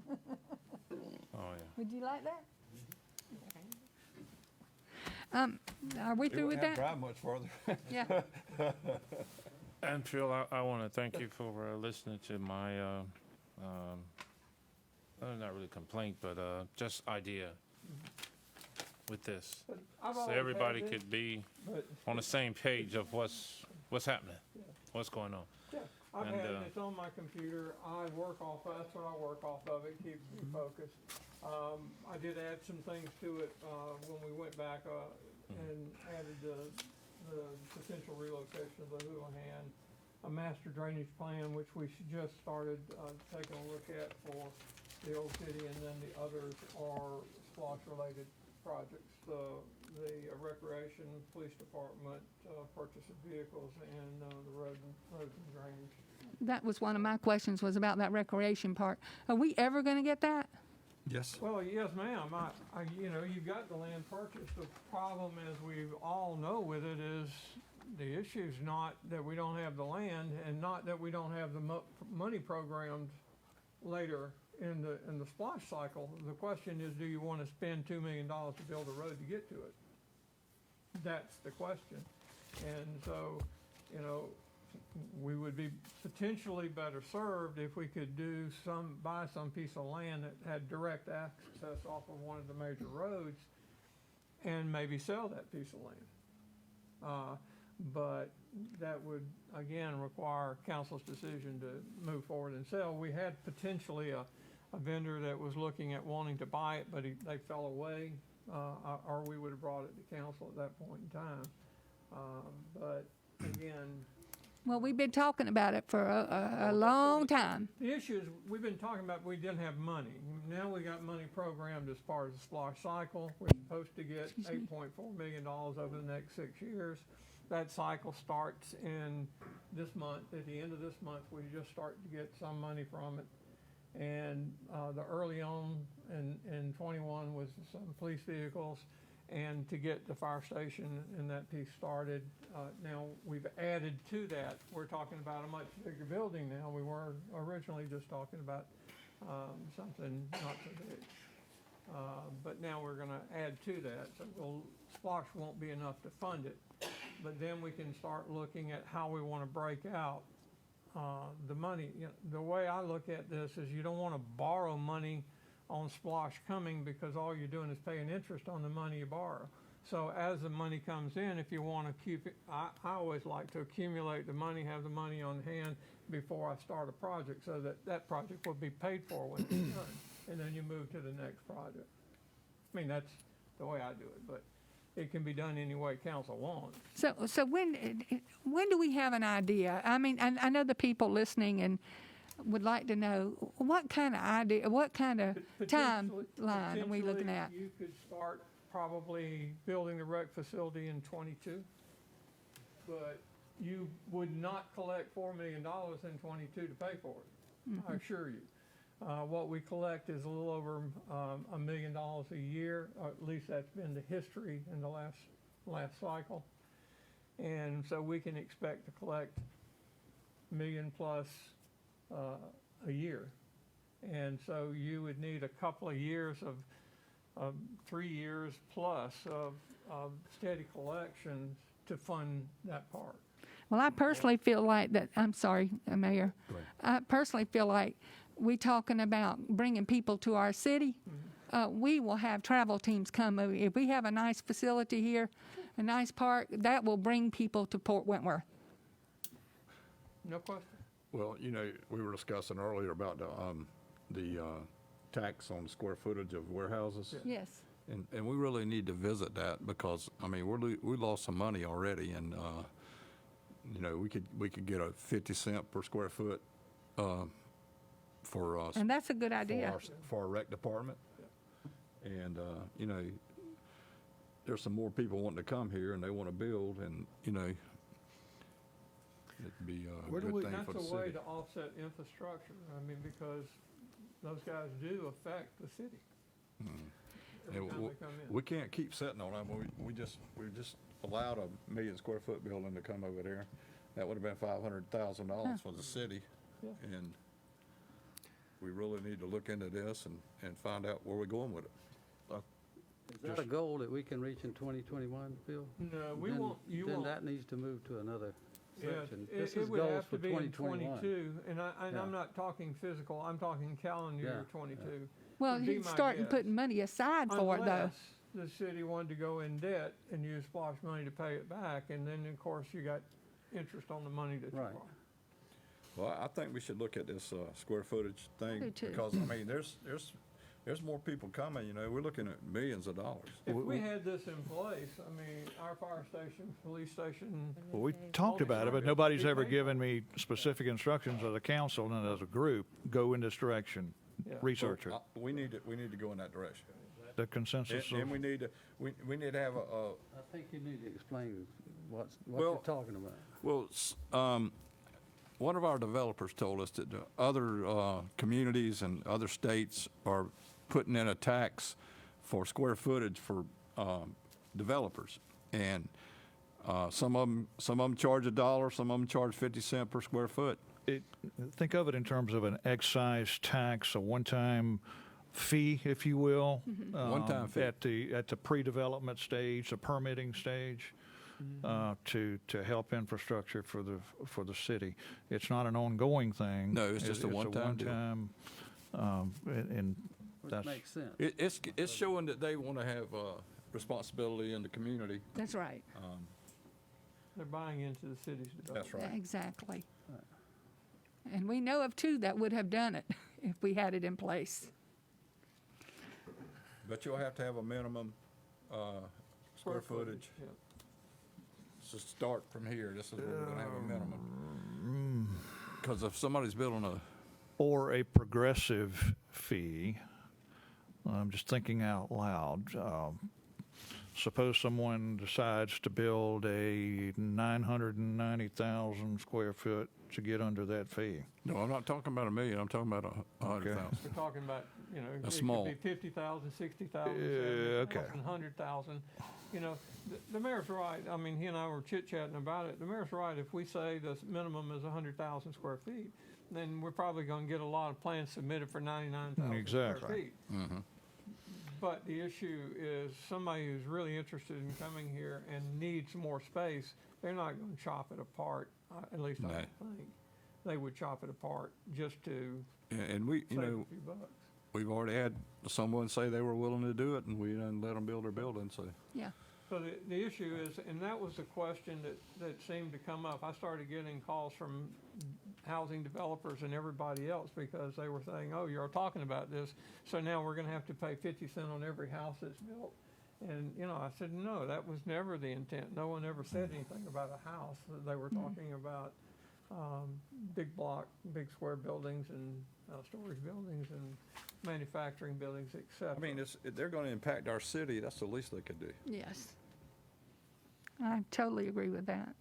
Oh, yeah. Would you like that? Are we through with that? drive much further. Yeah. And Phil, I want to thank you for listening to my, not really complaint, but just idea with this. But I've So always everybody had this, could be but- on the same page of what's happening, what's going on. Yeah, I've And, had it, it's on my computer, that's what I work off of, it keeps me focused. I did add some things to it, when we went back, and added the potential relocation of the Houlihan, a master drainage plan, which we just started, taking a look at for the old city, and then the others are SPLOST-related projects, the recreation, police department, purchase of vehicles, and the road and drainage. That was one of my questions, was about that recreation part. Are we ever going to get that? Yes. Well, yes, ma'am. You've got the land purchase. The problem, as we all know with it, is the issue's not that we don't have the land, and not that we don't have the money programmed later in the splash cycle. The question is, do you want to spend $2 million to build a road to get to it? That's the question. And so, we would be potentially better served if we could buy some piece of land that had direct access off of one of the major roads and maybe sell that piece of land. But that would, again, require council's decision to move forward and sell. We had potentially a vendor that was looking at wanting to buy it, but they fell away, or we would have brought it to council at that point in time. But again, Well, we've been talking about it for a long time. the issue is, we've been talking about we didn't have money. Now we got money programmed as far as the splash cycle. We're supposed to get $8.4 million over the next 6 years. That cycle starts in this month. At the end of this month, we just start to get some money from it. And the early on in 21 was some police vehicles. and to get the fire station and that piece started. Now, we've added to that. We're talking about a much bigger building now. We were originally just talking about something not so big. But now we're going to add to that. So Splosh won't be enough to fund it. But then we can start looking at how we want to break out the money. You know, the way I look at this is you don't want to borrow money on Splosh coming, because all you're doing is paying interest on the money you borrow. So as the money comes in, if you want to keep it, I always like to accumulate the money, have the money on hand before I start a project, so that that project will be paid for when it's done. And then you move to the next project. I mean, that's the way I do it, but it can be done any way council wants. So when do we have an idea? I mean, I know the people listening and would like to know what kind of idea, what kind of timeline are we looking at? You could start probably building the rec facility in '22, but you would not collect $4 million in '22 to pay for it. I assure you. What we collect is a little over $1 million a year, or at least that's been the history in the last cycle. And so we can expect to collect $1 million plus a year. And so you would need a couple of years of 3 years plus of steady collections to fund that part. Well, I personally feel like that, I'm sorry, Mayor. I personally feel like we talking about bringing people to our city. We will have travel teams come. If we have a nice facility here, a nice park, that will bring people to Port Wentworth. No question. Well, you know, we were discussing earlier about the tax on square footage of warehouses. Yes. And we really need to visit that, because, I mean, we lost some money already, and, you know, we could get a 50 cent per square foot for us. And that's a good idea. For our rec department. And, you know, there's some more people wanting to come here and they want to build, and, you know, it'd be a good thing for the That's a way city. to offset infrastructure. I mean, because those guys do affect the city. Every And time they come in. we can't keep sitting on them. We just allowed a 1 million square foot building to come over there. That would have been $500,000 for the city. Yeah. And we really need to look into this and find out where we're going with it. Is that a goal that we can reach in 2021, Bill? No, we Then- won't, you Then won't. that needs to move to another Yeah, section. This it is would goals have for to be in 2021. '22, and Yeah. I'm not talking physical, I'm talking calendar year Yeah, '22. Well, would be he's my starting guess. putting money aside for it, though. Unless the city wanted to go in debt and use Splosh money to pay it back, and then, of course, you got interest on the money that you Right. borrow. Well, I think we should look at this square footage thing. do too. Because, I mean, there's more people coming, you know, we're looking at millions of dollars. If we had this in place, I mean, our fire station, police station. Well, we talked about it, but nobody's ever given me specific instructions as a council and as a group, go in this direction, Yeah. research it. We need to go in that direction. The consensus And of, we need to have I think you need to explain what Well- you're talking about. one of our developers told us that the other communities and other states are putting in a tax for square footage for developers. And some of them charge $1, some of them charge 50 cents per square foot. think of it in terms of an excise tax, a one-time fee, if you will. One-time fee. At the pre-development stage, the permitting stage, to help infrastructure for the city. It's not an ongoing thing. No, it's just a one-time deal. And Which that's, makes sense. It's showing that they want to have responsibility in the community. That's right. They're buying into the city's development. That's right. Exactly. And we know of two that would have done it if we had it in place. But you'll have to have a minimum square footage. Yeah. So start from here, this is where we're gonna have a minimum. Because if somebody's building or a progressive fee. I'm just thinking out loud. Suppose someone decides to build a 990,000 square foot to get under that fee. No, I'm not talking about $1 million, I'm talking about Okay. 100,000. We're talking about, you know, it small. could be 50,000, 60,000, Yeah, okay. 100,000. You know, the mayor's right. I mean, he and I were chit-chatting about it. The mayor's right. If we say the minimum is 100,000 square feet, then we're probably going to get a lot of plans submitted for 99,000 square Exactly. feet. But the issue is somebody who's really interested in coming here and needs more space, they're not going to chop it apart, at least I No. don't think. They would chop it apart just to And we, you save a know, few bucks. we've already had someone say they were willing to do it, and we didn't let them build their building, so. Yeah. So the issue is, and that was the question that seemed to come up. I started getting calls from housing developers and everybody else because they were saying, oh, you're talking about this, so now we're going to have to pay 50 cents on every house that's built. And, you know, I said, no, that was never the intent. No one ever said anything about a house. They were talking about big block, big square buildings and storage buildings and manufacturing buildings, et cetera. I mean, they're gonna impact our city, that's the least they could do. Yes. I totally agree with that.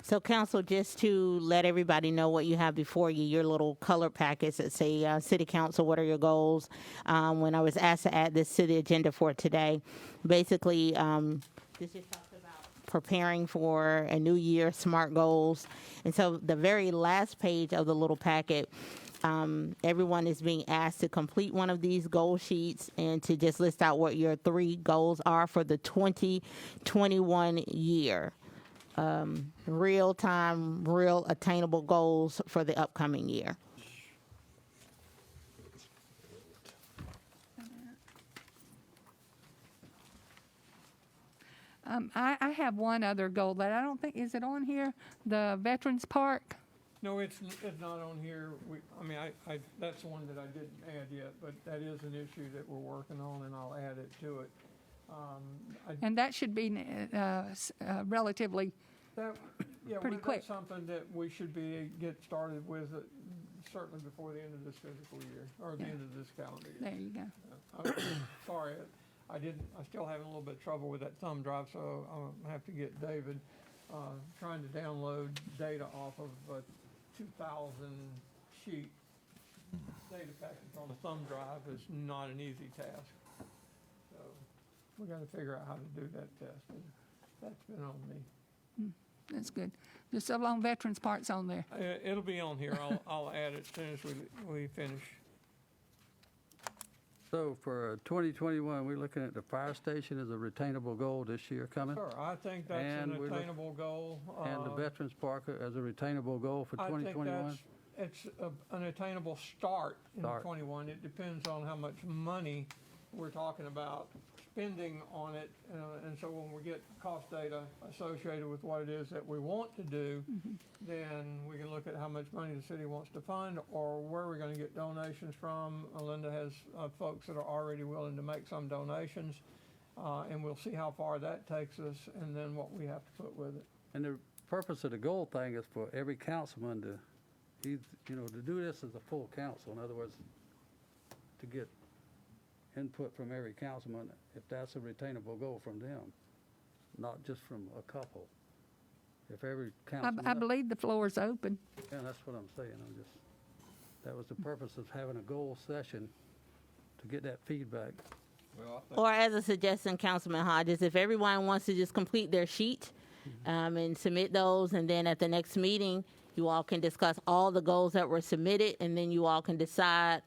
So council, just to let everybody know what you have before you, your little color packets that say, City Council, what are your goals? When I was asked to add this to the agenda for today, basically, this just talks about preparing for a new year, SMART goals. And so the very last page of the little packet, everyone is being asked to complete one of these goal sheets and to just list out what your 3 goals are for the 2021 year. Real time, real attainable goals for the upcoming year. I have one other goal that I don't think, is it on here? The Veterans Park? No, it's not on here. That's the one that I didn't add yet, but that is an issue that we're working on, and I'll add it to it. And that should be relatively, pretty quick. That's something that we should get started with certainly before the end of this physical year, or the end of this calendar year. there you go. Sorry, I still having a little bit of trouble with that thumb drive, so I'll have to get David trying to download data off of a 2,000 sheet data package on a thumb drive is not an easy task. So we got to figure out how to do that test, and that's been on me. That's good. Just so long Veterans Park's on there. It'll be on here. I'll add it as soon as we finish. So for 2021, we're looking at the fire station as a retainable goal this year coming? Sure, I think that's And an we're attainable goal. And the Veterans Park as a retainable goal for 2021? I think it's an attainable start in Start. 21. It depends on how much money we're talking about spending on it. And so when we get cost data associated with what it is that we want to do, then we can look at how much money the city wants to fund or where we're going to get donations from. Linda has folks that are already willing to make some donations, and we'll see how far that takes us and then what we have to put with it. And the purpose of the goal thing is for every councilman to do this as a full council. In other words, to get input from every councilman, if that's a retainable goal from them, not just from a couple. If every councilman... I believe the floor is open. Yeah, that's what I'm saying. That was the purpose of having a goal session, to get that feedback. Or as a suggestion, Councilman Hodges, if everyone wants to just complete their sheet and submit those, and then at the next meeting, you all can discuss all the goals that were submitted, and then you all can decide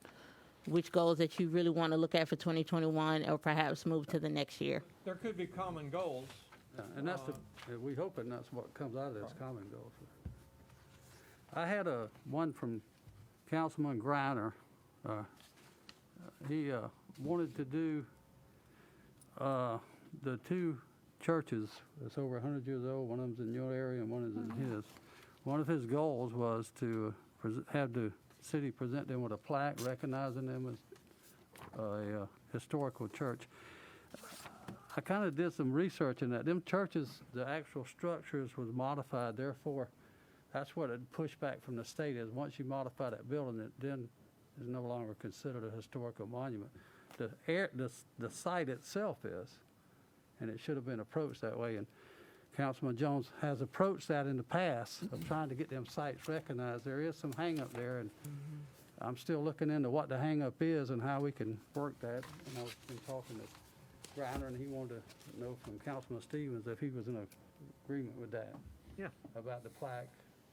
which goals that you really want to look at for 2021 or perhaps move to the next year. There could be common goals. Yeah, and that's we hoping that's what comes out of this common goals. I had one from Councilman Griner. He wanted to do the 2 churches that's over 100 years old. One of them's in your area and one is in his. One of his goals was to have the city present them with a plaque recognizing them as a historical church. I kind of did some research in that. Them churches, the actual structures was modified. Therefore, that's what it pushed back from the state is once you modify that building, it then is no longer considered a historical monument. The site itself is, and it should have been approached that way. And Councilman Jones has approached that in the past of trying to get them sites recognized. There is some hang-up there, and I'm still looking into what the hang-up is and how we can work that. And I've been talking to Griner, and he wanted to know from Councilman Stevens if he was in agreement with that. Yeah. About the plaque,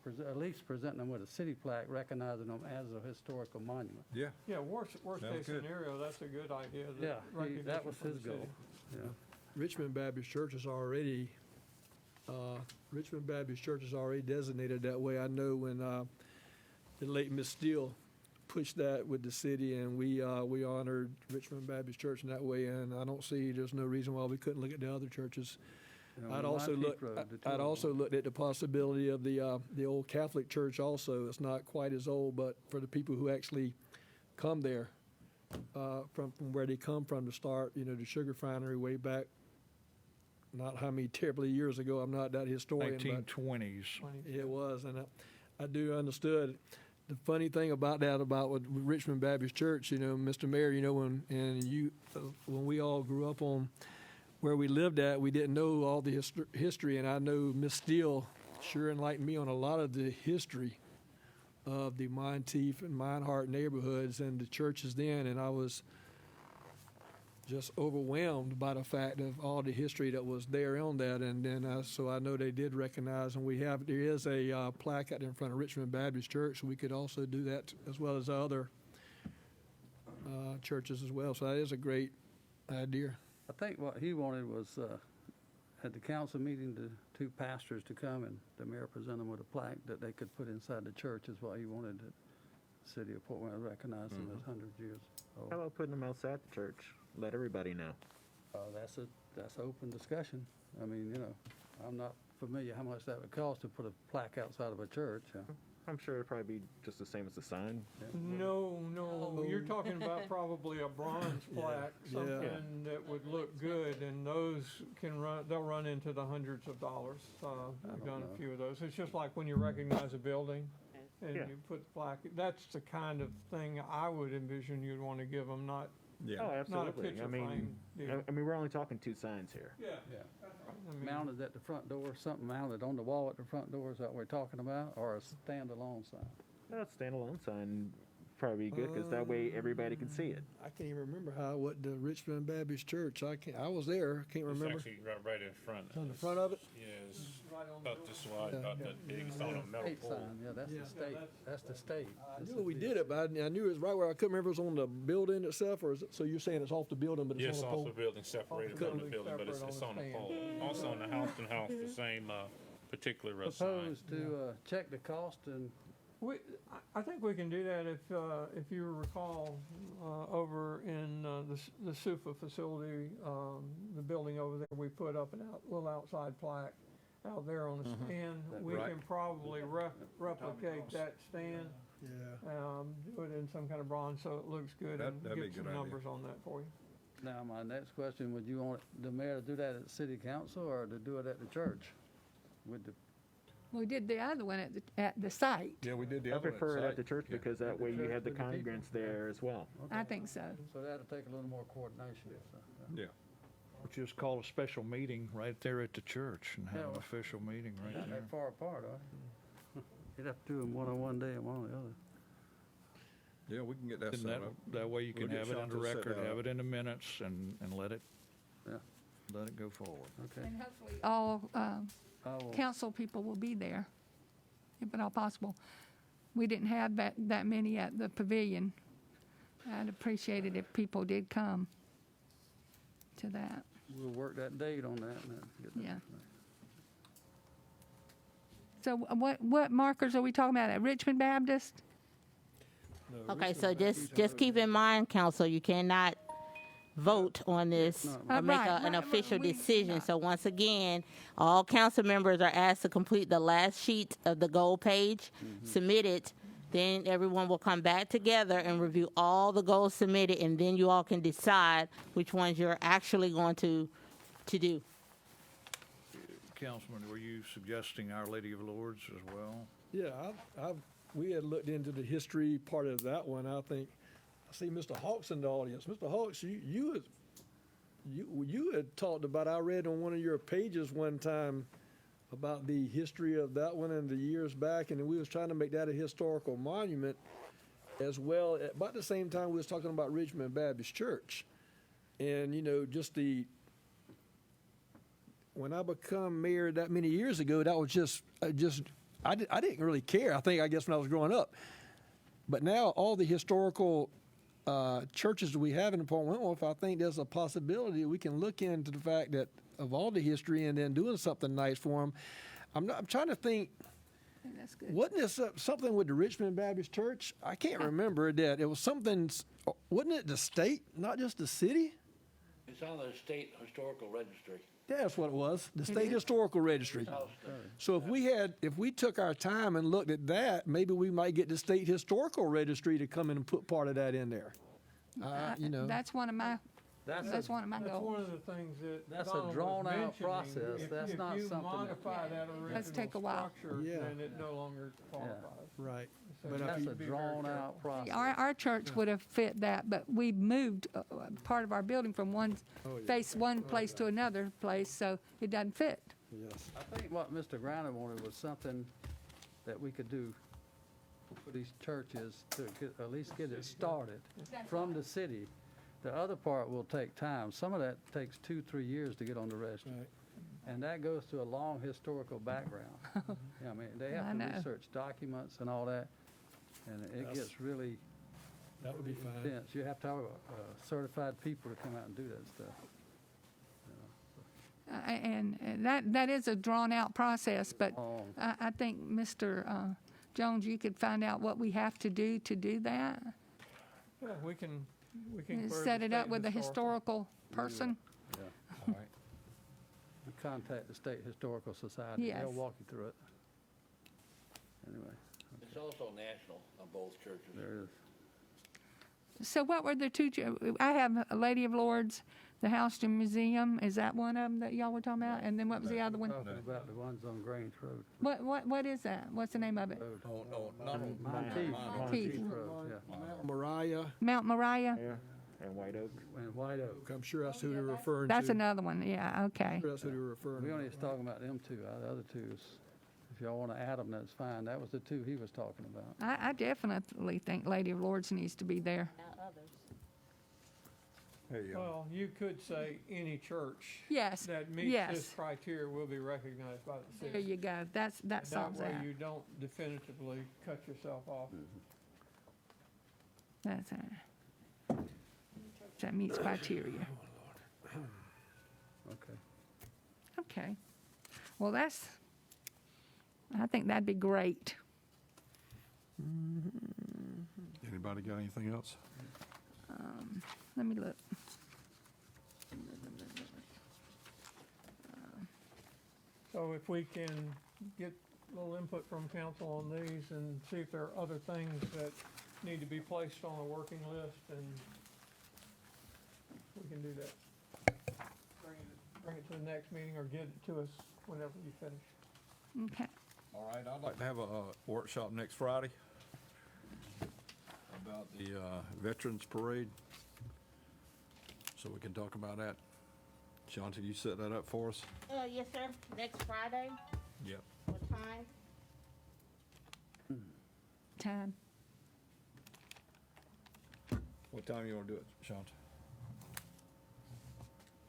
at least presenting them with a city plaque recognizing them as a historical monument. Yeah. Yeah, worst Sounds case good. scenario, that's a good idea. the Yeah, recognition that was for the his goal. city. Yeah. Richmond Baptist Church is already, designated that way. I know when the late Miss Steele pushed that with the city, and we honored Richmond Baptist Church in that way, and I don't see, there's no reason why we couldn't look at the other churches. You know, I'd on also Monteith look, Road, the two I'd of them. also looked at the possibility of the old Catholic church also. It's not quite as old, but for the people who actually come there, from where they come from to start, you know, the sugar refinery way back, not how many terribly years ago, I'm not that historian, but 1920s. it was, and I do understood. The funny thing about that, about with Richmond Baptist Church, you know, Mr. Mayor, you know, when we all grew up on where we lived at, we didn't know all the history, and I know Miss Steele sure enlightened me on a lot of the history of the Monteith and Minehart neighborhoods and the churches then, and I was just overwhelmed by the fact of all the history that was there on that, and then so I know they did recognize, and there is a plaque out in front of Richmond Baptist Church. We could also do that as well as other churches as well. So that is a great idea. I think what he wanted was, at the council meeting, the two pastors to come and the mayor present them with a plaque that they could put inside the church is what he wanted the city of Port Wentworth recognize them as 100 years old. How about putting them outside the church? Let everybody know. That's an open discussion. I mean, you know, I'm not familiar how much that would cost to put a plaque outside of a church. I'm sure it'd probably be just the same as the sign. No, you're talking about probably a bronze plaque, something that would look good, and those they'll run into the hundreds of dollars. We've done a few of those. It's just like when you recognize a building and you put the plaque, that's the kind of thing I would envision you'd want to give them, not Oh, absolutely. not a picture frame deal. I mean, we're only talking two signs here. Yeah. I mean, Mounted at the front door, something mounted on the wall at the front door, is that what we're talking about, or a standalone sign? That standalone sign probably be good, because that way everybody can see it. I can't even remember what the Richmond Baptist Church, I was there, can't remember. It's actually right in front. On the front of it? Yes, about this wide, about that big. It's on a metal State pole. sign, yeah, that's the state, that's the state. I knew we did it, but I knew it was right where I couldn't remember if it was on the building itself, or so you're saying it's off the building, but Yes, it's on off the the pole? building, separated from the building, but it's on the pole. Also on the house, the same particular sign. Proposed to check the cost and I think we can do that if you recall, over in the SUFA facility, the building over there, we put up a little outside plaque out there on the stand. We can probably replicate that stand. Yeah. Do it in some kind of bronze so it looks good, and That'd be a get good some idea. numbers on that for you. now my next question, would you want the mayor to do that at the city council or to do it at the church? With the We did the other one at the site. Yeah, we did the I other one. prefer it at site. the church, because that way you have the congregants there as well. I think so. So that'll take a little more coordination. So, Yeah. We'll just call a special meeting right there at the church and have Yeah, an well, official meeting right Not there. that far apart, are they? You'd have to do them one on one day and one on the other. Yeah, we can get that And set that, up. that way you We'll can get have it on the Chantal set record, that have up. it in the minutes, and let it, Yeah. let it go forward. Okay. And hopefully all I will- council people will be there, if at all possible. We didn't have that many at the pavilion. I'd appreciate it if people did come to that. We'll work that date on that and then get that. Yeah. So what markers are we talking about at Richmond Baptist? Okay, so just keep in mind, council, you cannot vote on this or make an official decision. So once again, all council members are asked to complete the last sheet of the goal page, submit it, then everyone will come back together and review all the goals submitted, and then you all can decide which ones you're actually going to do. Councilman, were you suggesting Our Lady of Lourdes as well? Yeah, we had looked into the history part of that one. I think I see Mr. Hawks in the audience. Mr. Hawks, you had talked about. I read on one of your pages one time about the history of that one and the years back, and we was trying to make that a historical monument as well. At about the same time, we was talking about Richmond Baptist Church. And, you know, when I become mayor that many years ago, that was I didn't really care, I guess, when I was growing up. But now all the historical churches that we have in Port Wentworth, I think there's a possibility we can look into the fact that of all the history and then doing something nice for them. I'm trying to think, That's good. wasn't this something with the Richmond Baptist Church? I can't remember that. It was something, wasn't it the state, not just the city? It's on the state historical registry. Yeah, that's what it was, the State Historical Registry. So if we took our time and looked at that, maybe we might get the State Historical Registry to come in and put part of that in there. You know. That's one of my That's one of my That's goals. one of the things that That's a Donald was drawn-out mentioning. process. That's not If you something that- modify that Does take a original while. structure, Yeah. then it no longer qualifies. Right. So But you if have That's to a be very drawn-out careful. process. Our church would have fit that, but we moved part of our building from one place to another place, so it doesn't fit. Yes. I think what Mr. Griner wanted was something that we could do for these churches to at least get it started from the city. The other part will take time. Some of that takes 2-3 years to get on the register. Right. And that goes to a long historical background. I mean, they have I to know. research documents and all that, and it That's- gets really That would be fine. intense. You have to have certified people to come out and do that stuff. And that is a drawn-out process, but Long. I think, Mr. Jones, you could find out what we have to do that. Yeah, we can And query set the it up state with a historical person. All right. You contact the State Historical Society. Yes. They'll walk you through it. Anyway, It's also national on both churches. there is. So what were the two, I have a Lady of Lords, the Houston Museum, is that one of them that y'all were talking about? And then what was the other one? Talking about the ones on Grange Road. What is that? What's the name of it? Monteith. Road, yeah. Mariah, Mount Moriah? Yeah, and White Oak. And White Oak. I'm sure that's who they're referring to. That's another one, yeah, okay. That's who they're referring We to. only was talking about them two. The other two is, if y'all want to add them, that's fine. That was the two he was talking about. I definitely think Lady of Lords needs to be there. Hey, Well, you could say any church Yes, that meets yes. this criteria will be recognized by the There city. you go, that That solves way that. you don't definitively cut yourself off. That's that meets criteria. Okay. Okay. Well, I think that'd be great. Anybody got anything else? Let me look. So if we can get a little input from council on these and see if there are other things that need to be placed on a working list, and we can do that. Bring it to the next meeting or get it to us whenever you finish. Okay. All right, I'd like to have a workshop next Friday about the Veterans Parade, so we can talk about that. Shanta, you set that up for us? Yes, sir. Next Friday, Yep. what time? Time. What time you want to do it, Shanta?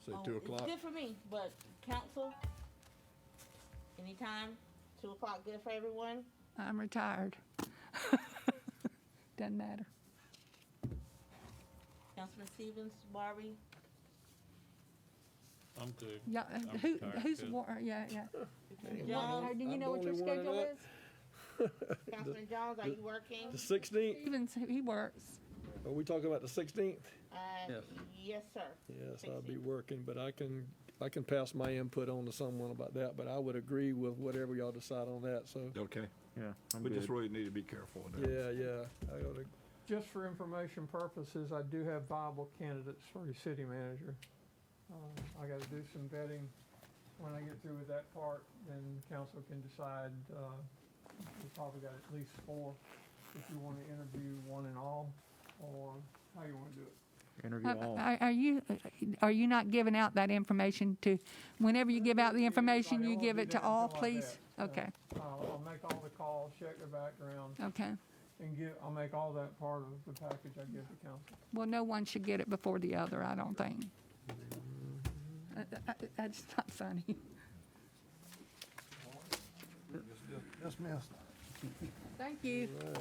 Say Oh, 2 It's o'clock? good for me, but council, anytime, 2 o'clock, good for everyone? I'm retired. Doesn't matter. Councilman Stevens, Barbie? I'm good. Yeah, I'm who's, retired, yeah. Jones? Do you I'm know the what your only one in schedule that. is? Councilman Jones, are you working? The 16th? Stevens, he works. Are we talking about the 16th? Yes. Yes, sir. Yes, I'll be working, but I can pass my input on to someone about that, but I would agree with whatever y'all decide on that, so. Okay. Yeah, I'm We good. just really need to be careful with that. Yeah, I oughta, Just for information purposes, I do have viable candidates for your city manager. I gotta do some vetting. When I get through with that part, then council can decide, we probably got at least 4, if you wanna interview one and all, or how you wanna do it. Interview all. Are you not giving out that information to, whenever you give out the information, you give it to all, please? Okay, I'll make all the calls, check their background, okay. and I'll make all that part of the package I give the council. Well, no one should get it before the other, I don't think. That's not funny. Dismissed. Thank you. Right.